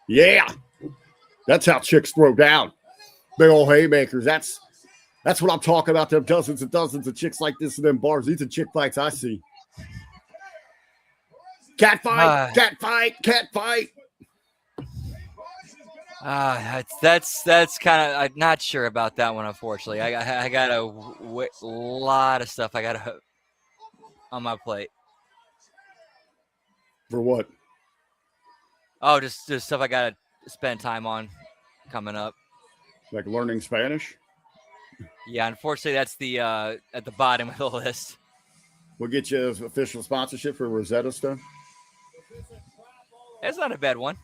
Yeah. That's how chicks throw down. Big old haymakers. That's what I'm talking about. There are dozens and dozens of chicks like this in them bars. These are chick fights I see. Cat fight, cat fight, cat fight. That's kind of, I'm not sure about that one, unfortunately. I got a lot of stuff I got on my plate. For what? Oh, just stuff I got to spend time on coming up. Like learning Spanish. Yeah, unfortunately, that's the at the bottom of the list. We'll get you official sponsorship for Rosetta Stone. That's not a bad one.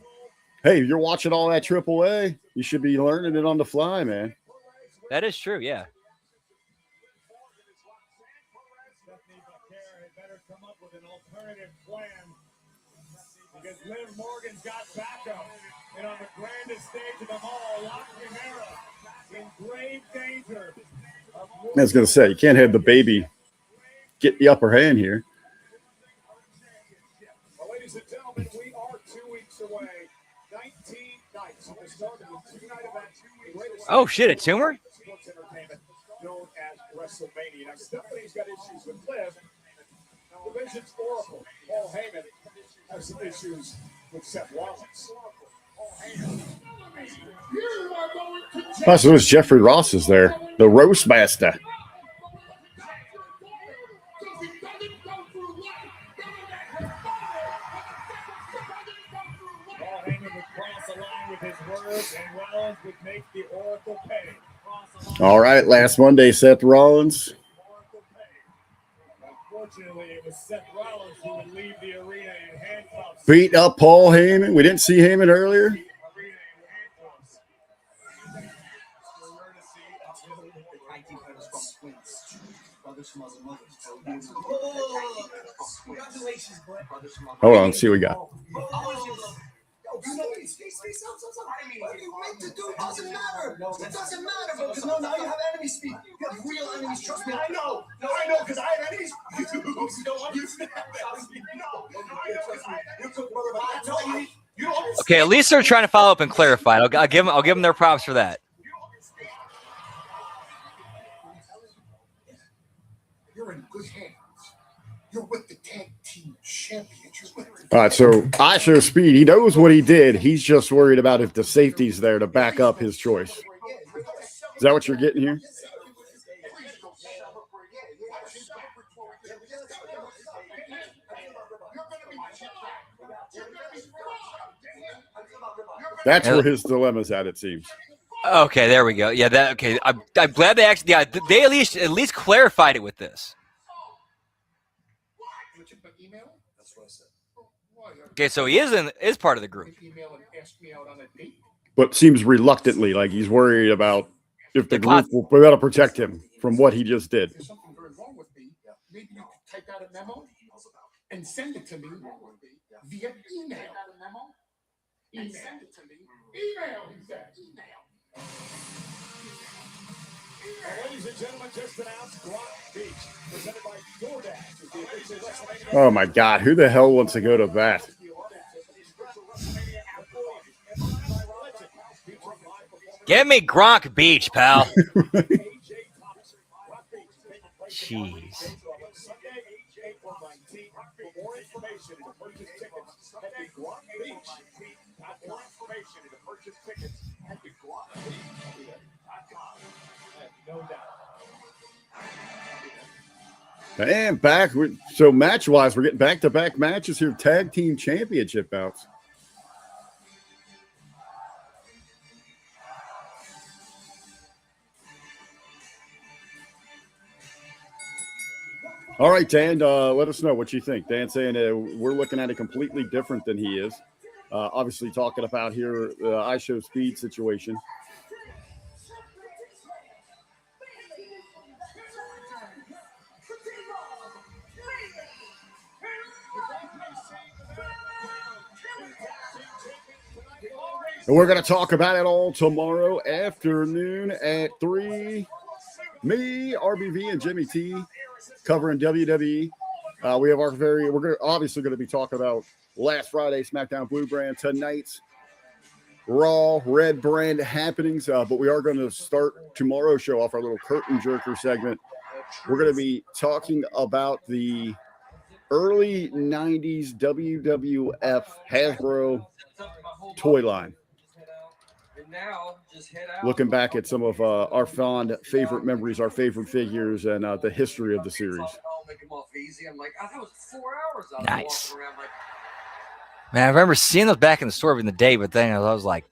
Hey, you're watching all that AAA. You should be learning it on the fly, man. That is true. Yeah. Better come up with an alternative plan because Liv Morgan's got backup, and on the grandest stage of them all, La Chimera in grave danger. I was going to say, you can't have the baby get the upper hand here. Well, ladies and gentlemen, we are 2 weeks away. 19 nights at the start of the two-night event. Oh shit! A tumor? Sports entertainment known as WrestleMania. Now, Stephanie's got issues with Liv. Division's Oracle, Paul Heyman, has some issues with Seth Rollins. Oh, so is Jeffrey Ross is there, the roast master. Paul Heyman would cross the line with his words, and Rollins would make the Oracle pay. All right, last Monday, Seth Rollins. Unfortunately, it was Seth Rollins who would leave the arena in handcuffs. Beat up Paul Heyman. We didn't see Heyman earlier. Hold on, let's see what we got. Doesn't matter. It doesn't matter because now you have enemies speak. You have real enemies. Trust me. I know. No, I know because I have enemies. You don't want to have enemies. No, I know because I have enemies. I tell you, you don't. Okay, at least they're trying to follow up and clarify. I'll give them their props for that. You're in good hands. You're with the tag team champions. All right, so I show Speed. He knows what he did. He's just worried about if the safety's there to back up his choice. Is that what you're getting here? That's where his dilemma's at, it seems. Okay, there we go. Yeah, that okay. I'm glad they actually they at least clarified it with this. Okay, so he is part of the group. But seems reluctantly, like he's worried about if the group will be able to protect him from what he just did. There's something very wrong with me. Maybe you could type out a memo and send it to me via email. And send it to me. Email, he said. Email. Ladies and gentlemen, just announced Glock Beach, presented by DoorDash, is the official WrestleMania. Oh my God, who the hell wants to go to that? Give me Gronk Beach, pal. Jeez. And back, so match-wise, we're getting back-to-back matches here, tag team championship bouts. All right, Dan, let us know what you think. Dan saying we're looking at it completely different than he is. Obviously talking about here the I Show Speed situation. And we're going to talk about it all tomorrow afternoon at 3. Me, RBV, and Jimmy T covering WWE. We have we're obviously going to be talking about last Friday SmackDown Blue Brand, tonight's Raw Red Brand happenings. But we are going to start tomorrow's show off our little curtain jerker segment. We're going to be talking about the early 90s WWF Hasbro toy line. Looking back at some of our fond favorite memories, our favorite figures, and the history of the series. Nice. Man, I remember seeing those back in the store in the day, but then I was like,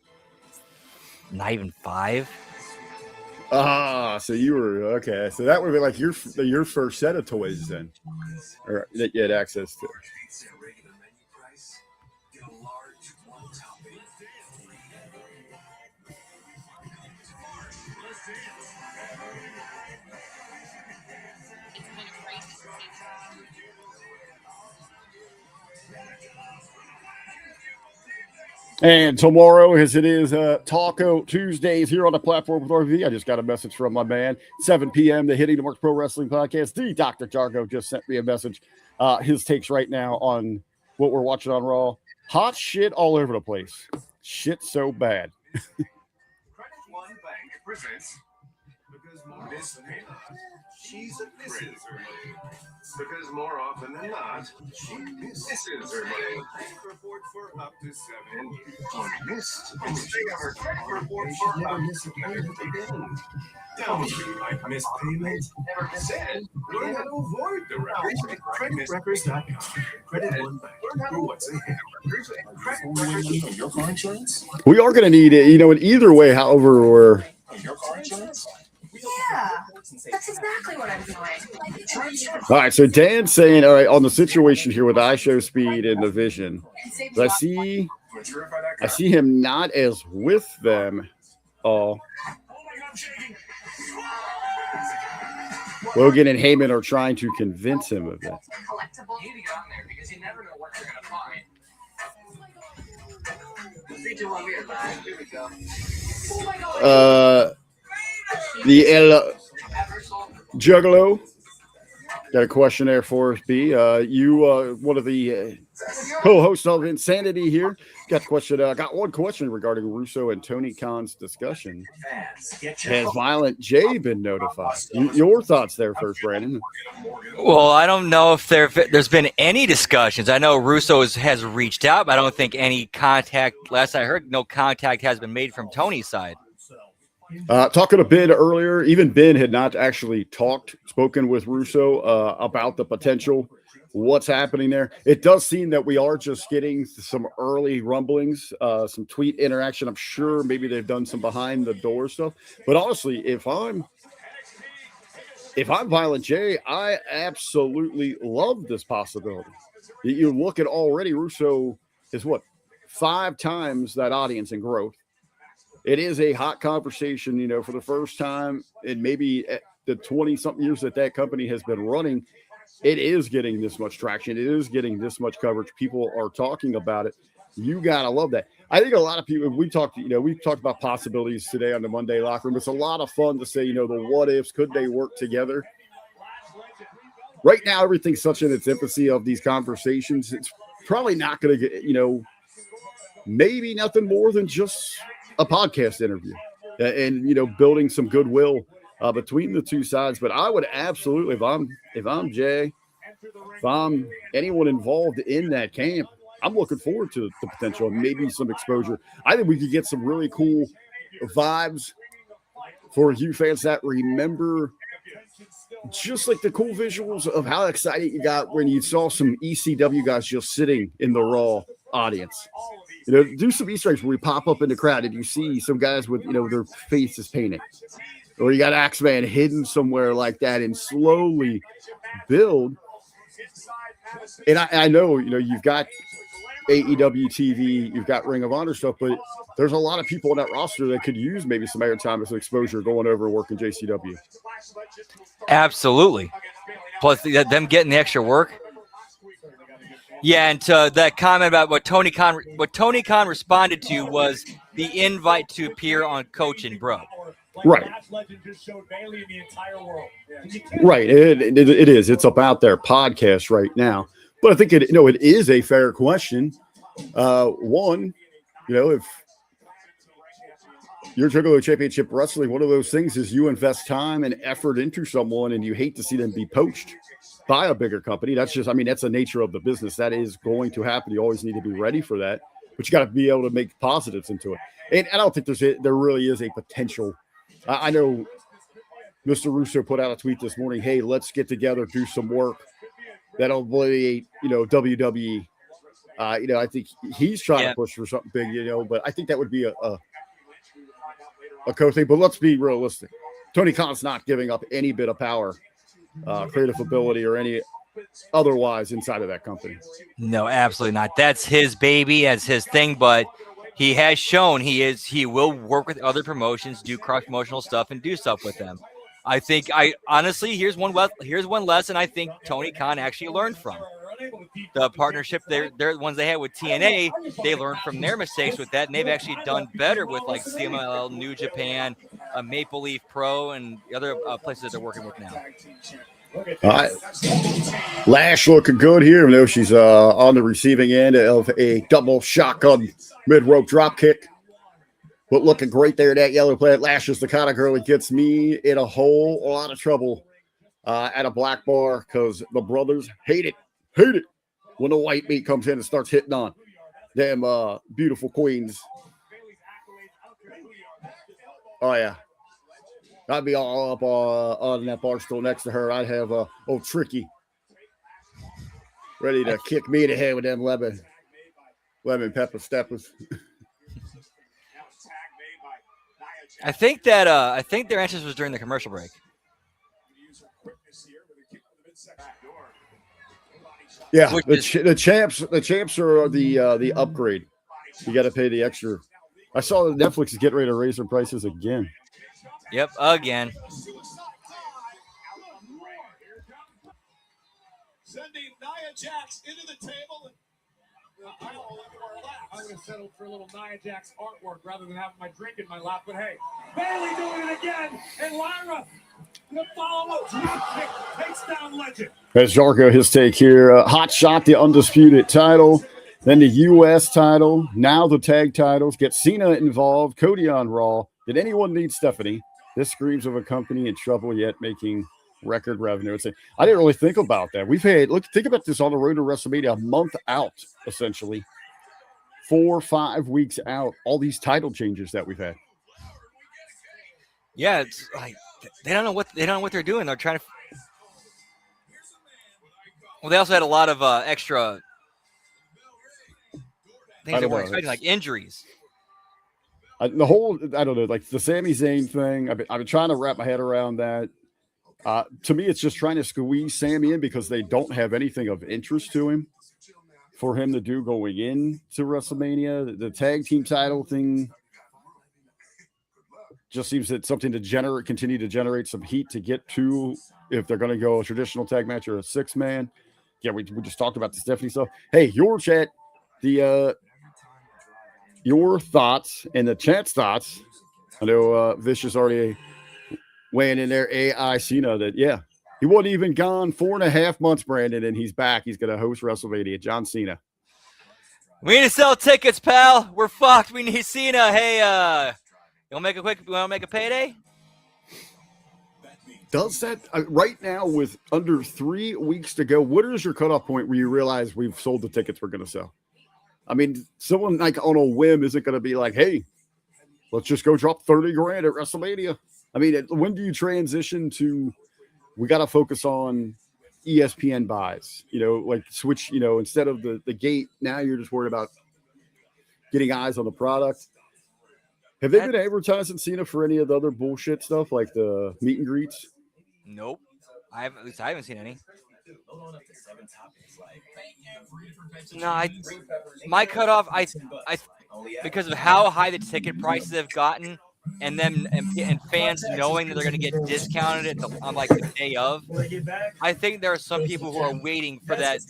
not even 5. So you were okay. So that would be like your first set of toys then, or that you had access to. And tomorrow, as it is Taco Tuesdays here on the platform with RV, I just got a message from my man, 7 p.m. The Hitting the Marks Pro Wrestling Podcast. The Dr. Jargo just sent me a message. His takes right now on what we're watching on Raw. Hot shit all over the place. Shit so bad. Credit One Bank presents Miss Peanut. She's misses her money. Because more often than not, she misses her money. Bank report for up to 7 years. Missed. Instead of her credit report for up to 7 years. Don't be like Miss Payment. Instead, learn how to avoid the records. CreditRecords.com. Credit One Bank. Learn how to what's ahead. Credit records on your car insurance. We are going to need it, in either way, however, we're. Your car insurance? Yeah, that's exactly what I'm doing. All right, so Dan's saying, all right, on the situation here with iShow Speed and the Vision, I see him not as with them all. Logan and Heyman are trying to convince him of that. You need to get on there because you never know what you're going to find. 3, 2, 1, we're live. Here we go. Oh my God. The El Juggalo got a question there for us, B. You, one of the co-hosts of Insanity here, got one question regarding Russo and Tony Khan's discussion. Has Violent J been notified? Your thoughts there first, Brandon? Well, I don't know if there's been any discussions. I know Russo has reached out, but I don't think any contact. Last I heard, no contact has been made from Tony's side. Talking to Ben earlier, even Ben had not actually spoken with Russo about the potential, what's happening there. It does seem that we are just getting some early rumblings, some tweet interaction. I'm sure maybe they've done some behind the door stuff. But honestly, if I'm Violent J, I absolutely love this possibility. You look at already, Russo is 5 times that audience in growth. It is a hot conversation, for the first time in maybe the 20-something years that company has been running. It is getting this much traction. It is getting this much coverage. People are talking about it. You got to love that. I think a lot of people, we've talked about possibilities today on the Monday Locker Room. It's a lot of fun to say, the what ifs, could they work together? Right now, everything's such in its infancy of these conversations. It's probably not going to get, maybe nothing more than just a podcast interview and building some goodwill between the two sides. But I would absolutely, if I'm Jay, if I'm anyone involved in that camp, I'm looking forward to the potential and maybe some exposure. I think we could get some really cool vibes for you fans that remember just like the cool visuals of how excited you got when you saw some ECW guys just sitting in the Raw audience. Do some Easter eggs where we pop up in the crowd and you see some guys with, their faces painted. Or you got Axeman hidden somewhere like that and slowly build. And I know, you've got AEW TV, you've got Ring of Honor stuff, but there's a lot of people on that roster that could use maybe some airtime and some exposure going over and working JCW. Absolutely. Plus, them getting the extra work. Yeah, and that comment about what Tony Khan responded to was the invite to appear on Coach and Bro. Right. Right. It is. It's about their podcast right now. But I think it is a fair question. One, if you're Juggalo Championship Wrestling, one of those things is you invest time and effort into someone and you hate to see them be poached by a bigger company. That's the nature of the business. That is going to happen. You always need to be ready for that, but you got to be able to make positives into it. And I don't think there really is a potential. I know Mr. Russo put out a tweet this morning. Hey, let's get together, do some work that'll alleviate, WWE. I think he's trying to push for something big, but I think that would be a cool thing. But let's be realistic. Tony Khan's not giving up any bit of power, creative ability, or any otherwise inside of that company. No, absolutely not. That's his baby, as his thing, but he has shown he will work with other promotions, do cross promotional stuff, and do stuff with them. I think honestly here's one lesson I think Tony Khan actually learned from. The partnership they're the ones they had with TNA, they learned from their mistakes with that, and they've actually done better with like CMLL, New Japan, Maple Leaf Pro, and the other places that they're working with now. All right. Lash looking good here. You know, she's on the receiving end of a double shotgun mid-rope drop kick. But looking great there, that yellow plate. Lash is the kind of girl that gets me in a whole lot of trouble at a black bar because the brothers hate it when the white meat comes in and starts hitting on them beautiful queens. Oh, yeah. I'd be all up on that bar stool next to her. I'd have old Tricky ready to kick me in the head with them lemon pepper steppers. I think their entrance was during the commercial break. Yeah, the champs are the upgrade. You got to pay the extra. I saw that Netflix is getting ready to raise their prices again. Yep, again. Sending Nia Jax into the table. I don't know where I would have settled for a little Nia Jax artwork rather than having my drink in my lap. But hey, Bayley doing it again, and Lyra, the follow-up drop kick takes down Legend. As Jarko, his take here, Hot Shot, the undisputed title, then the U.S. title, now the tag titles. Get Cena involved, Cody on Raw. Did anyone need Stephanie? This screams of a company in trouble yet making record revenue. I didn't really think about that. Think about this on the road to WrestleMania, a month out, essentially. 4 or 5 weeks out, all these title changes that we've had. Yeah, it's like they don't know what they're doing. They're trying to. Well, they also had a lot of extra things they weren't expecting, like injuries. I don't know, like the Sami Zayn thing. I've been trying to wrap my head around that. To me, it's just trying to squeeze Sami in because they don't have anything of interest to him for him to do going into WrestleMania. The tag team title thing just seems that something to continue to generate some heat to get to if they're going to go a traditional tag match or a 6-man. Yeah, we just talked about the Stephanie stuff. Hey, your chat, your thoughts and the chat's thoughts. I know Vicious already weighing in there. AI Cena that, yeah, he wasn't even gone 4.5 months, Brandon, and he's back. He's going to host WrestleMania. John Cena. We need to sell tickets, pal. We're fucked. We need Cena. Hey, you want to make a payday? Does that right now with under 3 weeks to go? What is your cutoff point where you realize we've sold the tickets we're going to sell? I mean, someone like on a whim isn't going to be like, hey, let's just go drop $30,000 at WrestleMania. I mean, when do you transition to we got to focus on ESPN buys, like switch, instead of the gate, now you're just worried about getting eyes on the product. Have they been advertising Cena for any of the other bullshit stuff like the meet and greets? Nope. I haven't seen any. No, my cutoff, I because of how high the ticket prices have gotten, and fans knowing that they're going to get discounted on like the day of, I think there are some people who are waiting for that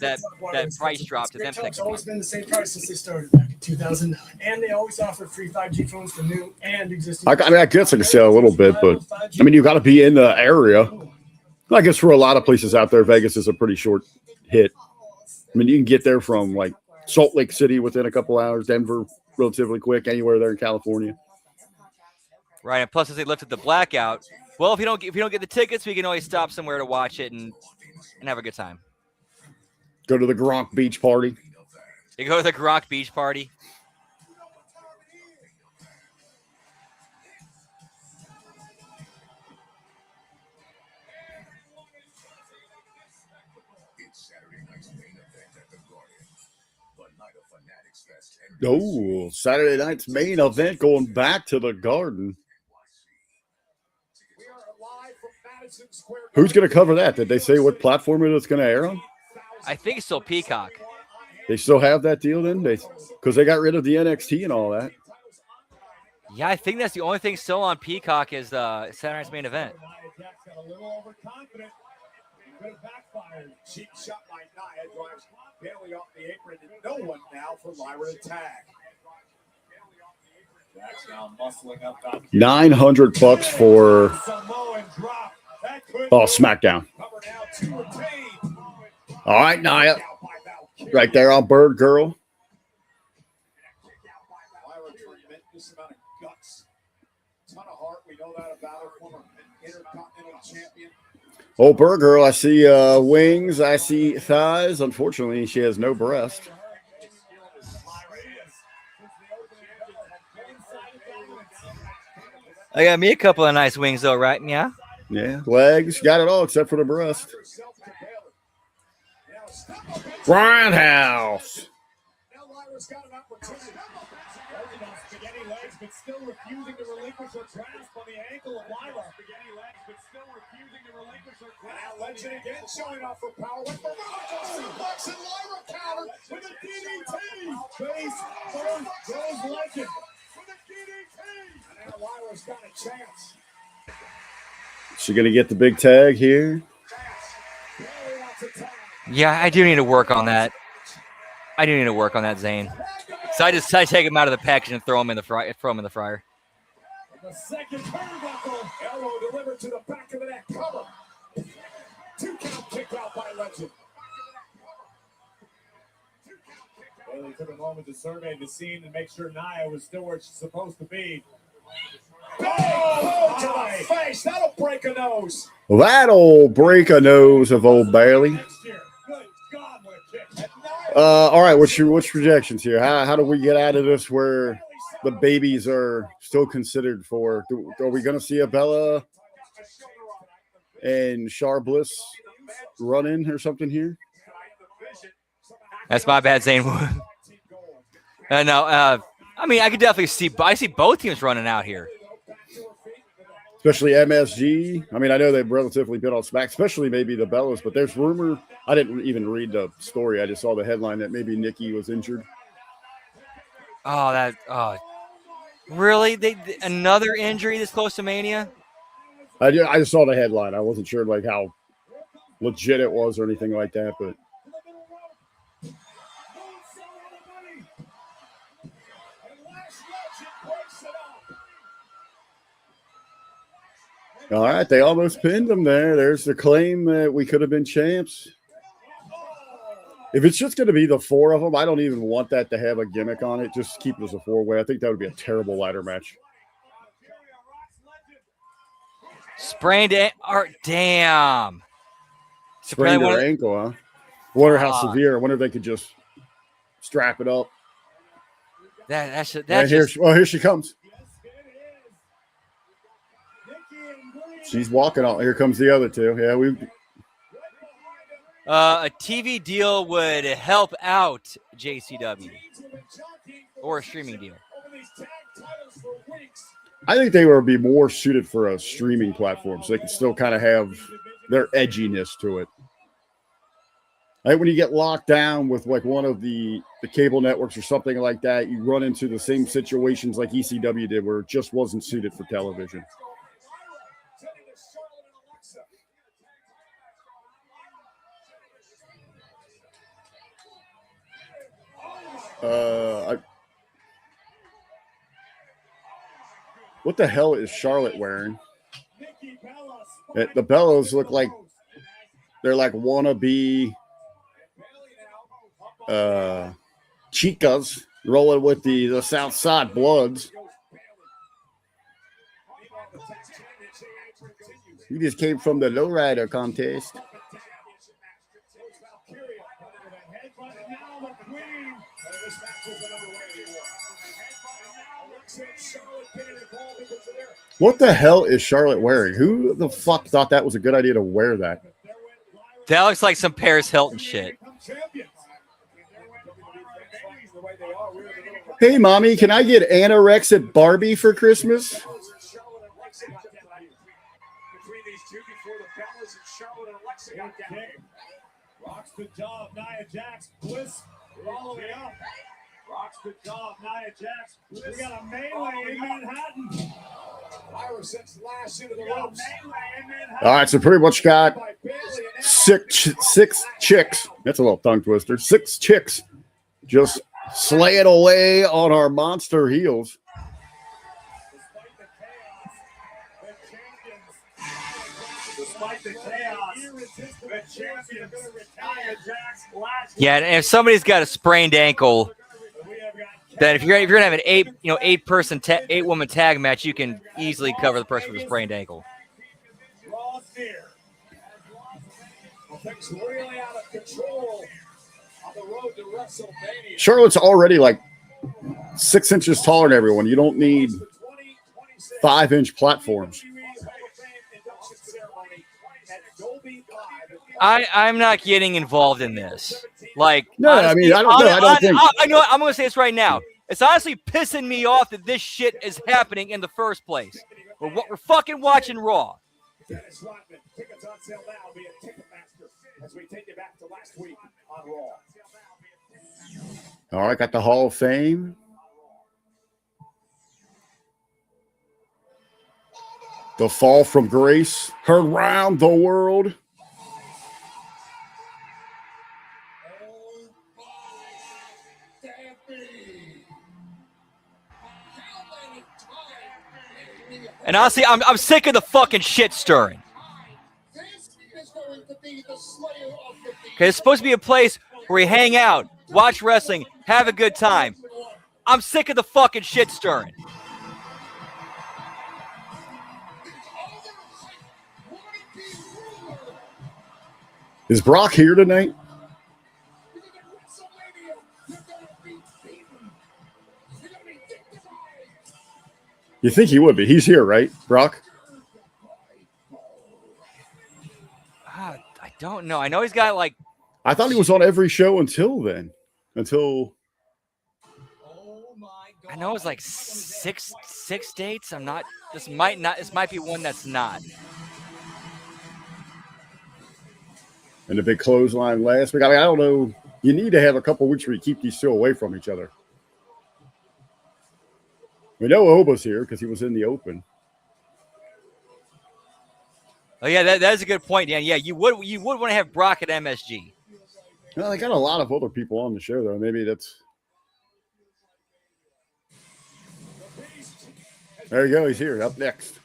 price drop to them. It's always been the same price since they started back in 2009, and they always offer free 5G phones for new and existing. I guess I can say a little bit, but I mean, you got to be in the area. I guess for a lot of places out there, Vegas is a pretty short hit. I mean, you can get there from like Salt Lake City within a couple hours, Denver relatively quick, anywhere there in California. Right, and plus as they lifted the blackout, well, if you don't get the tickets, we can always stop somewhere to watch it and have a good time. Go to the Gronk Beach Party. You go to the Gronk Beach Party. Oh, Saturday night's main event going back to the Garden. Who's going to cover that? Did they say what platform it's going to air on? I think it's still Peacock. They still have that deal then? Because they got rid of the NXT and all that. Yeah, I think that's the only thing still on Peacock is Saturday Night's Main Event. Got a little overconfident. Could have backfired. Cheap shot by Nia drives Bailey off the apron. No one now for Lyra to tag. Jack's now muscling up. $900 for SmackDown. All right, Nia. Right there on Bird Girl. Lyra, tremendous amount of guts. Ton of heart. We know that about her. Former Intercontinental Champion. Oh, Bird Girl, I see wings. I see thighs. Unfortunately, she has no breast. I got me a couple of nice wings, though, right? Yeah. Yeah, legs. Got it all except for the breast. Roundhouse. Now Lyra's got an opportunity. Spaghetti legs, but still refusing to relinquish her grasp on the ankle of Lyra. Spaghetti legs, but still refusing to relinquish her grasp. Now Legend again showing off her power. With the suplex and Lyra counter with a DDT. Face first goes Legend with a DDT. And now Lyra's got a chance. She gonna get the big tag here? Yeah, I do need to work on that. I do need to work on that, Zane. So I take him out of the package and throw him in the fryer. The second turnbuckle. Elbow delivered to the back of the neck. Cover. 2 count kicked out by Legend. Bailey took a moment to survey the scene and make sure Nia was still where she's supposed to be. Oh, to the face. That'll break a nose. That'll break a nose of old Bailey. All right, what's projections here? How do we get out of this where the babies are still considered for? Are we going to see a Bella and Char Bliss run in or something here? That's my bad, Zane. No, I mean, I could definitely see. I see both teams running out here. Especially MSG. I mean, I know they've relatively been on Smack, especially maybe the Bellas, but there's rumor. I didn't even read the story. I just saw the headline that maybe Nikki was injured. Oh, really? Another injury this close to Mania? I just saw the headline. I wasn't sure like how legit it was or anything like that, but. All right, they almost pinned them there. There's the claim that we could have been champs. If it's just going to be the 4 of them, I don't even want that to have a gimmick on it. Just keep it as a 4-way. I think that would be a terrible ladder match. Sprained damn. Sprained her ankle, huh? Wonder how severe. I wonder if they could just strap it up. Here she comes. She's walking out. Here comes the other two. Yeah, a TV deal would help out JCW or a streaming deal. I think they would be more suited for a streaming platform, so they can still kind of have their edginess to it. I think when you get locked down with like one of the cable networks or something like that, you run into the same situations like ECW did, where it just wasn't suited for television. What the hell is Charlotte wearing? The Bellas look like they're like wannabe chicas rolling with the South Side Bloods. We just came from the lowrider contest. What the hell is Charlotte wearing? Who the fuck thought that was a good idea to wear that? That looks like some Paris Hilton shit. Hey, mommy, can I get anorexia Barbie for Christmas? two before the Bellas and Charlotte and Alexa got down. Rocks the jaw of Nia Jax. Bliss following up. Rocks the jaw of Nia Jax. We got a melee in Manhattan. Ira sends Lash into the ropes. All right, so pretty much got six chicks. That's a little tongue twister. 6 chicks just slaying away on our monster heels. Despite the chaos, the champions, Nia Jax, Lash. Yeah, and if somebody's got a sprained ankle, then if you're gonna have an 8-woman tag match, you can easily cover the person with a sprained ankle. Raw's near. Well, things really out of control on the road to WrestleMania. Charlotte's already like 6 inches taller than everyone. You don't need 5-inch platforms. I'm not getting involved in this. Like, No, honestly, I don't think. I know. I'm gonna say this right now. It's honestly pissing me off that this shit is happening in the first place. We're fucking watching Raw. Dennis Rodman, tickets on sale now via Ticketmaster as we take you back to last week on Raw. All right, got the Hall of Fame. The fall from grace around the world. And honestly, I'm sick of the fucking shit stirring. Okay, it's supposed to be a place where we hang out, watch wrestling, have a good time. I'm sick of the fucking shit stirring. Is Brock here tonight? You think he would be? He's here, right, Brock? I don't know. I know he's got like. I thought he was on every show until then. Until. I know it's like six dates. I'm not. This might be one that's not. And the big clothesline last week. I mean, I don't know. You need to have a couple weeks where you keep these two away from each other. We know Oba's here because he was in the open. Oh yeah, that's a good point, Dan. Yeah, you would want to have Brock at MSG. Well, they got a lot of other people on the show though. Maybe that's. There you go. He's here. Up next.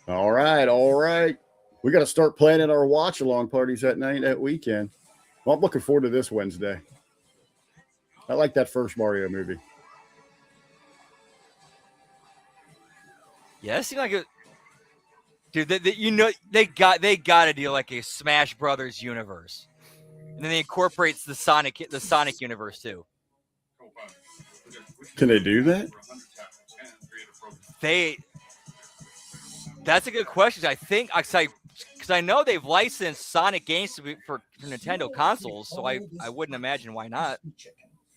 All right. We got to start planning our watch-along parties that weekend. Well, I'm looking forward to this Wednesday. I like that first Mario movie. Yeah, it seemed like it. Dude, they got to do like a Smash Brothers universe, and then they incorporates the Sonic universe too. Can they do that? That's a good question. I think because I know they've licensed Sonic games for Nintendo consoles, so I wouldn't imagine why not.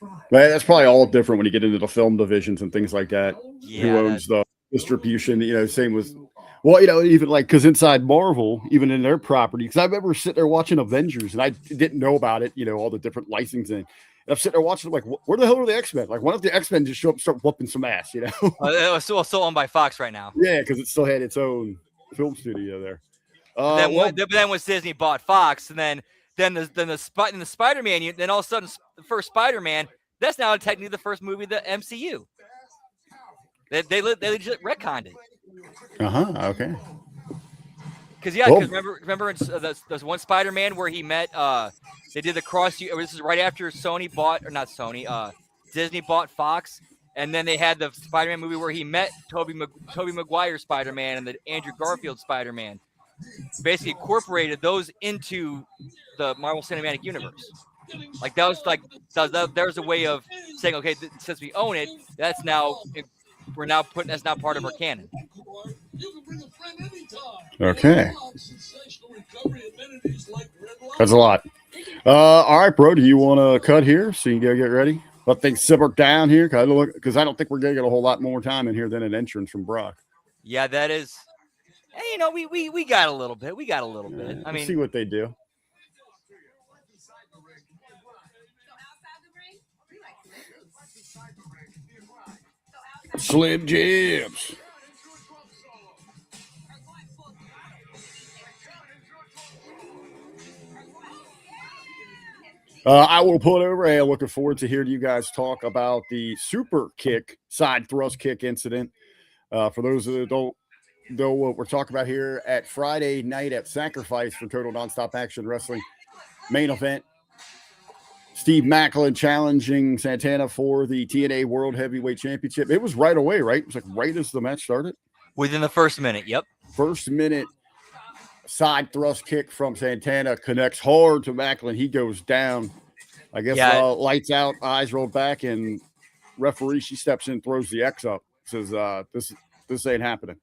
Man, that's probably all different when you get into the film divisions and things like that. Yeah, who owns the distribution? Same with. Well, even like because inside Marvel, even in their property, because I remember sitting there watching Avengers and I didn't know about it. All the different licensing. And I'm sitting there watching, like, where the hell are the X-Men? Like, why don't the X-Men just show up and start whooping some ass, It was still owned by Fox right now. Yeah, because it still had its own film studio there. But then once Disney bought Fox, and then the Spider-Man, then all of a sudden the first Spider-Man, that's now technically the first movie of the MCU. They legit retconned it. Okay. Because remember in, there's one Spider-Man where he met they did the cross. This is right after Disney bought Fox, and then they had the Spider-Man movie where he met Tobey Maguire Spider-Man and the Andrew Garfield Spider-Man. Basically incorporated those into the Marvel Cinematic Universe. Like there's a way of saying, okay, since we own it, that's now part of our canon. Okay. That's a lot. All right, bro. Do you want to cut here so you can go get ready? Let things simmer down here because I don't think we're going to get a whole lot more time in here than an entrance from Brock. Yeah, that is. Hey, you know, we got a little bit. We got a little bit. I We'll mean, see what they do. Slim Jims. I will pull it over. Hey, looking forward to hearing you guys talk about the super kick, side thrust kick incident. For those that don't know what we're talking about here at Friday night at Sacrifice for Total Nonstop Action Wrestling main event, Steve Macklin challenging Santana for the TNA World Heavyweight Championship. It was right away, right? It was like right as the match started. within the first minute. Yep. First minute, side thrust kick from Santana connects hard to Macklin. He goes down. I guess lights out, eyes rolled back, and referee, she steps in, throws the X up, says, this ain't happening.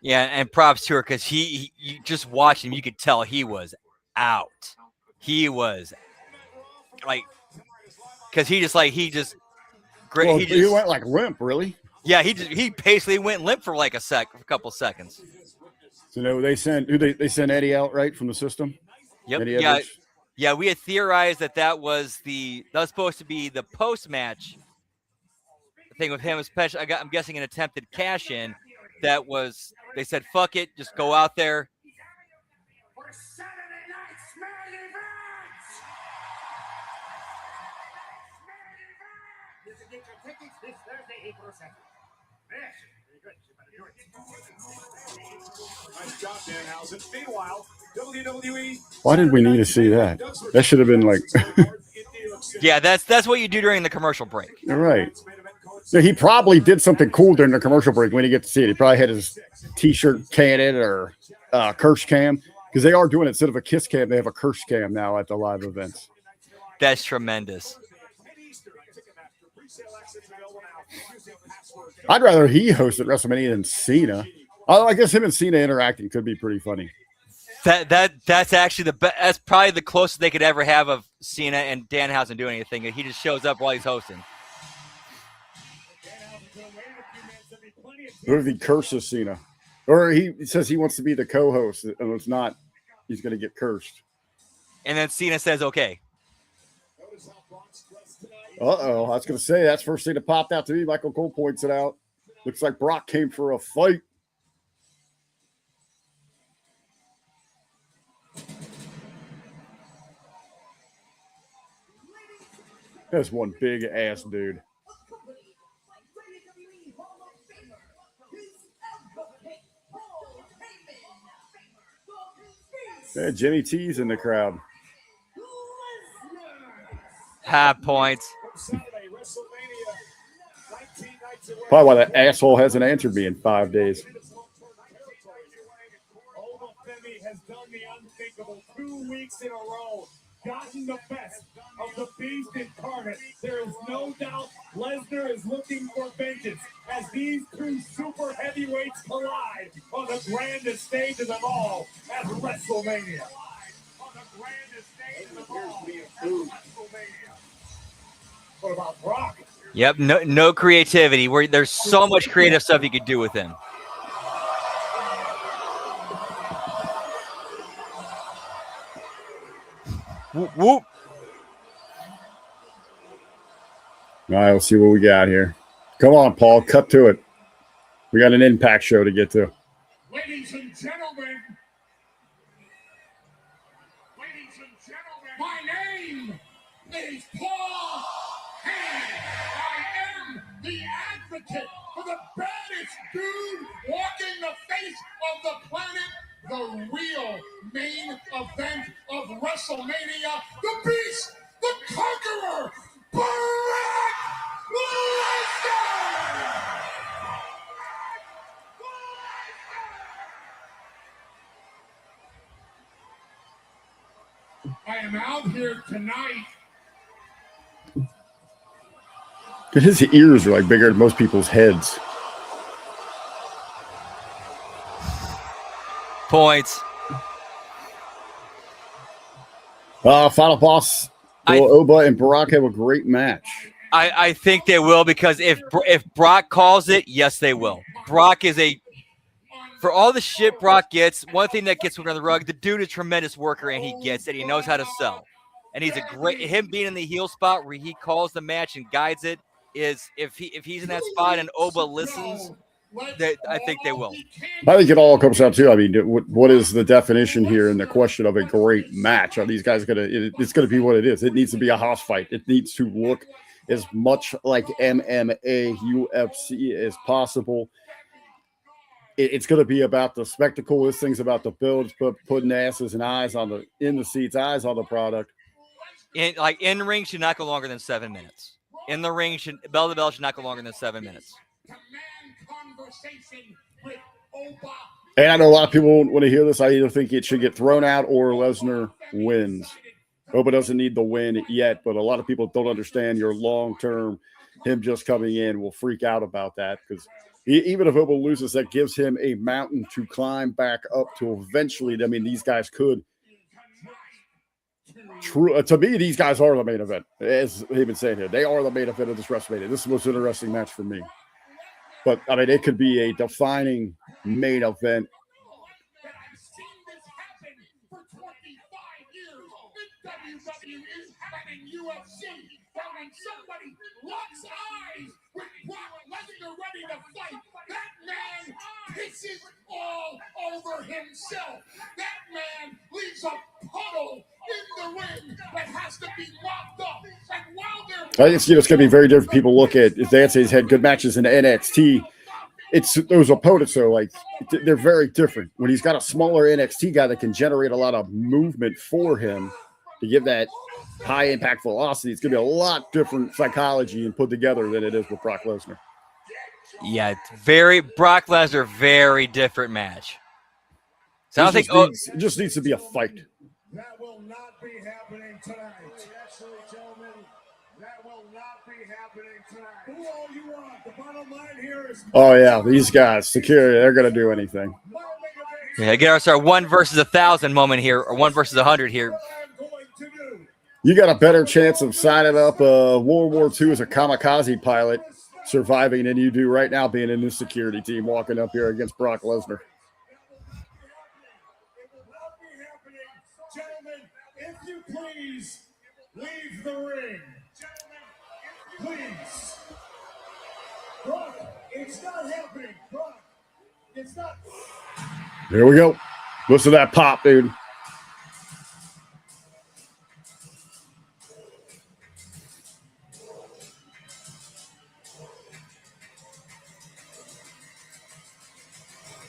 Yeah, and props to her because you just watched him, you could tell he was out. He was like, because he great. Well, he went like limp, really. Yeah, he basically went limp for like a couple seconds. So no, they sent Eddie out right from the system. Yep. Eddie Edwards. Yeah, we had theorized that was supposed to be the post match thing with him, especially. I'm guessing an attempted cash in. They said fuck it, just go out there. For Saturday night's main event. You can get your tickets this Thursday, April 2nd. Yes, very good. You better do it. Nice job, Danhausen. Meanwhile, WWE. Why did we need to see that? That should have been like. Yeah, that's what you do during the commercial break. You're right. So he probably did something cool during the commercial break when you get to see it. He probably had his T-shirt cannon or curse cam, because they are doing it instead of a kiss cam, they have a curse cam now at the live events. That's tremendous. I'd rather he hosted WrestleMania than Cena. I guess him and Cena interacting could be pretty funny. That's actually that's probably the closest they could ever have of Cena and Danhausen doing anything. He just shows up while he's hosting. What if he curses Cena? Or he says he wants to be the co-host, and it's not, he's going to get cursed. And then Cena says, okay. Uh-oh. I was going to say, that's the first thing that popped out to me. Michael Cole points it out. Looks like Brock came for a fight. That's one big-ass dude. Yeah, Jimmy T's in the crowd. Half points. Probably why that asshole hasn't answered me in 5 days. Has done the unthinkable 2 weeks in a row, gotten the best of the beast incarnate. There is no doubt Lesnar is looking for vengeance as these two super heavyweights collide on the grandest stage of them all at WrestleMania. On the grandest stage of them all at WrestleMania. What about Brock? Yep, no creativity. There's so much creative stuff you could do with him. Whoop, whoop. All right, let's see what we got here. Come on, Paul, cut to it. We got an Impact show to get to. Ladies and gentlemen, my name is Paul Heyman. I am the advocate for the baddest dude walking the face of the planet. The real main event of WrestleMania, the Beast, the Conqueror, Brock Lesnar! I am out here tonight. His ears are like bigger than most people's heads. Points. Final boss. Will Oba and Brock have a great match? I think they will, because if Brock calls it, yes, they will. Brock is for all the shit Brock gets, one thing that gets under the rug, the dude is a tremendous worker, and he gets it. He knows how to sell. And he's him being in the heel spot where he calls the match and guides it is, if he's in that spot and Oba listens, I think they will. I think it all comes down to, I mean, what is the definition here and the question of a great match? Are these guys it's going to be what it is. It needs to be a house fight. It needs to look as much like MMA, UFC as possible. It's going to be about the spectacle. This thing's about the build, putting asses and eyes in the seats, eyes on the product. In ring should not go longer than 7 minutes. In the ring, bell to bell should not go longer than 7 minutes. And I know a lot of people won't want to hear this. I either think it should get thrown out or Lesnar wins. Oba doesn't need the win yet, but a lot of people don't understand your long-term. Him just coming in will freak out about that, because even if Oba loses, that gives him a mountain to climb back up to eventually. I mean, these guys could. To me, these guys are the main event. As they've been saying here, they are the main event of this WrestleMania. This is the most interesting match for me. But, I mean, it could be a defining main event. I've seen this happen for 25 years in WWE and in UFC. That when somebody locks eyes with Brock Lesnar ready to fight, that man pisses all over himself. That man leaves a puddle in the ring that has to be mopped up. And while they're I think it's going to be very different. People look at, if Dance's had good matches in NXT, it's those opponents are like, they're very different. When he's got a smaller NXT guy that can generate a lot of movement for him to give that high impact velocity, it's going to be a lot different psychology and put together than it is with Brock Lesnar. Yeah, Brock Lesnar, very different match. So I don't think it just needs to be a fight. That will not be happening tonight. Actually, gentlemen, that will not be happening tonight. Who all you want? The bottom line here is. Oh yeah, these guys, security, they're going to do anything. Yeah, get our 1 versus 1,000 moment here, or 1 versus 100 here. You got a better chance of signing up World War II as a kamikaze pilot surviving than you do right now being in this security team walking up here against Brock Lesnar. Gentlemen, if you please, leave the ring. Please. Brock, it's not happening. Brock, it's not. Here we go. Listen to that pop, dude.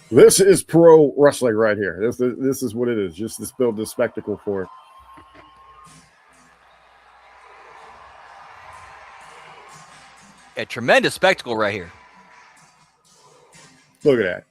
This is pro wrestling right here. This is what it is. Just to build this spectacle for it. A tremendous spectacle right here. Look at that.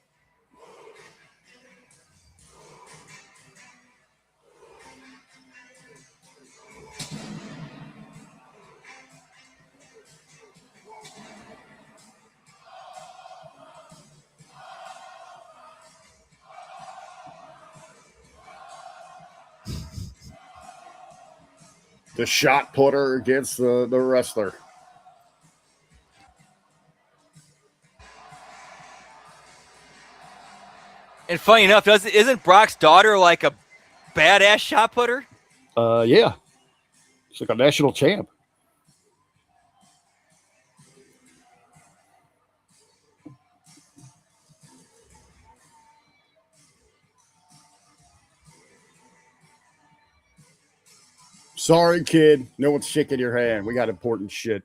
The shot putter against the wrestler. And funny enough, isn't Brock's daughter like a badass shot putter? Yeah. She's like a national champ. Sorry, kid. No one's shaking your hand. We got important shit.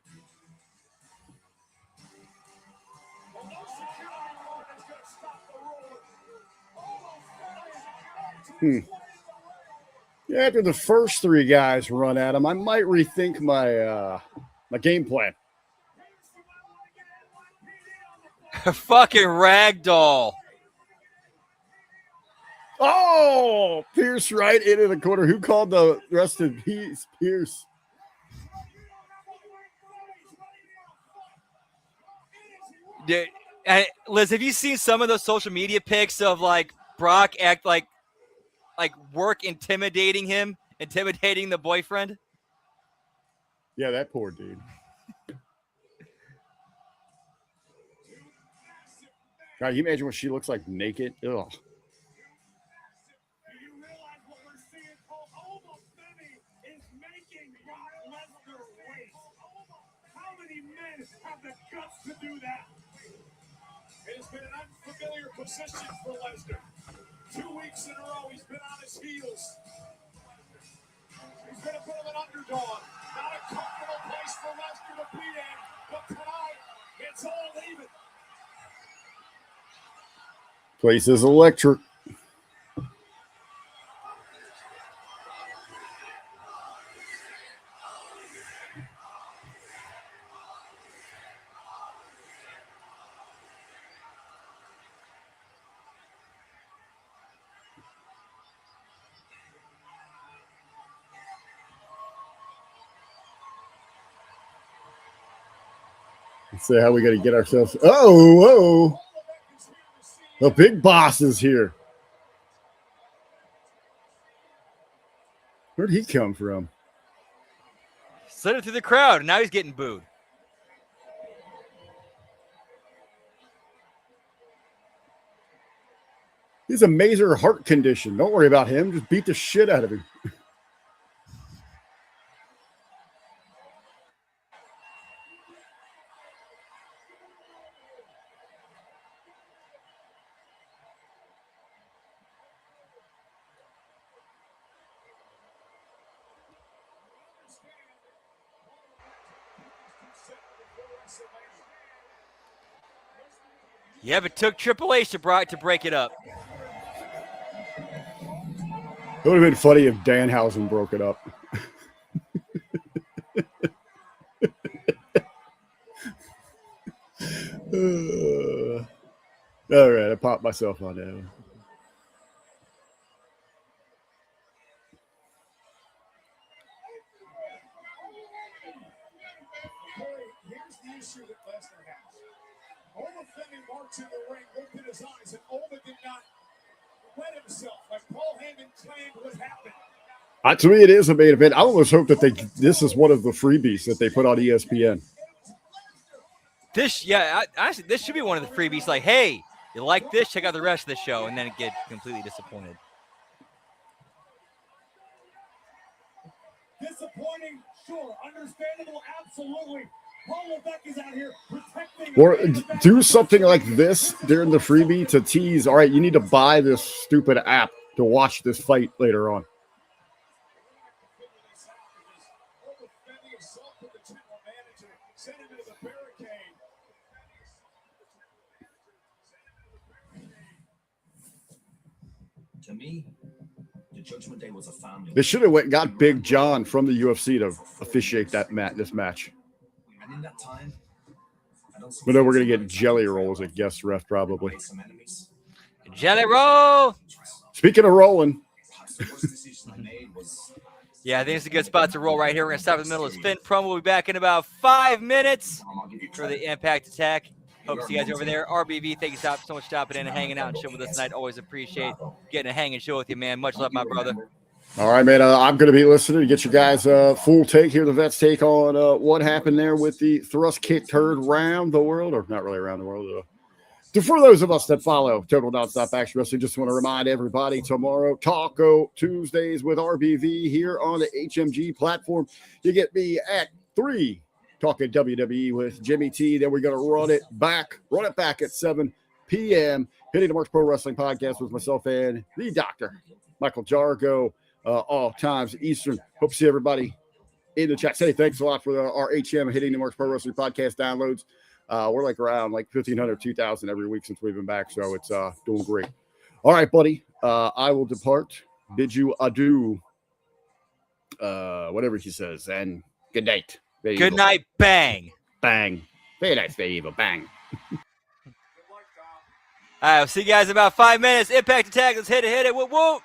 After the first 3 guys run at him, I might rethink my my game plan. Fucking ragdoll. Oh, Pierce right into the corner. Who called the rest of peace? Pierce. Dude, Liz, have you seen some of those social media pics of like Brock act like work intimidating the boyfriend. Yeah, that poor dude. God, can you imagine what she looks like naked? Ugh. Do you realize what we're seeing? Almost Femi is making Brock Lesnar wait. How many men have the guts to do that? It has been an unfamiliar position for Lesnar. 2 weeks in a row, he's been on his heels. He's been a bit of an underdog. Not a comfortable place for Lesnar to be in, but tonight, it's all even. Place is electric. Let's see how we got to get ourselves. Oh, whoa. The big boss is here. Where'd he come from? Slid it through the crowd, and now he's getting booed. He's a major heart condition. Don't worry about him. Just beat the shit out of him. Yeah, but it took Triple H to break it up. It would have been funny if Danhausen broke it up. All right, I popped myself on that one. Corey, here's the issue that Lesnar has. Ola Femi marched in the ring, looked in his eyes, and Ola did not wet himself like Paul Heyman claimed would happen. To me, it is a main event. I almost hope that this is one of the freebies that they put on ESPN. Honestly, this should be one of the freebies. Like, hey, you like this? Check out the rest of the show, and then get completely disappointed. Disappointing, sure. Understandable, absolutely. Paul Levesque is out here protecting. Or do something like this during the freebie to tease, all right, you need to buy this stupid app to watch this fight later on. To me, the Judgment Day was a family. They should have got Big John from the UFC to officiate this match. And in that time, I don't see But then we're going to get Jelly Roll as a guest ref, probably. some enemies. Jelly Roll! Speaking of rolling, Perhaps the worst decision I made was Yeah, I think it's a good spot to roll right here. We're going to stop in the middle of spin promo. We'll be back in about 5 minutes for the Impact Attack. Hope to see you guys over there. RBV, thank you so much for stopping in and hanging out and chilling with us tonight. Always appreciate getting a hang and chill with you, man. Much love, my brother. all right, man, I'm going to be listening to get you guys full take here, the Vets take on what happened there with the thrust kick turd around the world, or not really around the world. For those of us that follow Total Nonstop Action Wrestling, just want to remind everybody tomorrow, Taco Tuesdays with RBV here on the HMG platform. You get me at 3 talking WWE with Jimmy T. Then we're going to run it back at 7 p.m. Hitting the Marks Pro Wrestling Podcast with myself and the Doctor, Michael Jargo, all times Eastern. Hope to see everybody in the chat. Say thanks a lot for our HM Hitting the Marks Pro Wrestling Podcast downloads. We're around 1,500, 2,000 every week since we've been back, so it's doing great. All right, buddy. I will depart. Bid you adieu. Whatever he says, and good night. Good night, bang. Bang. Very nice, very evil. Bang. All right, we'll see you guys in about 5 minutes. Impact Attack. Let's hit it. Whoop, whoop.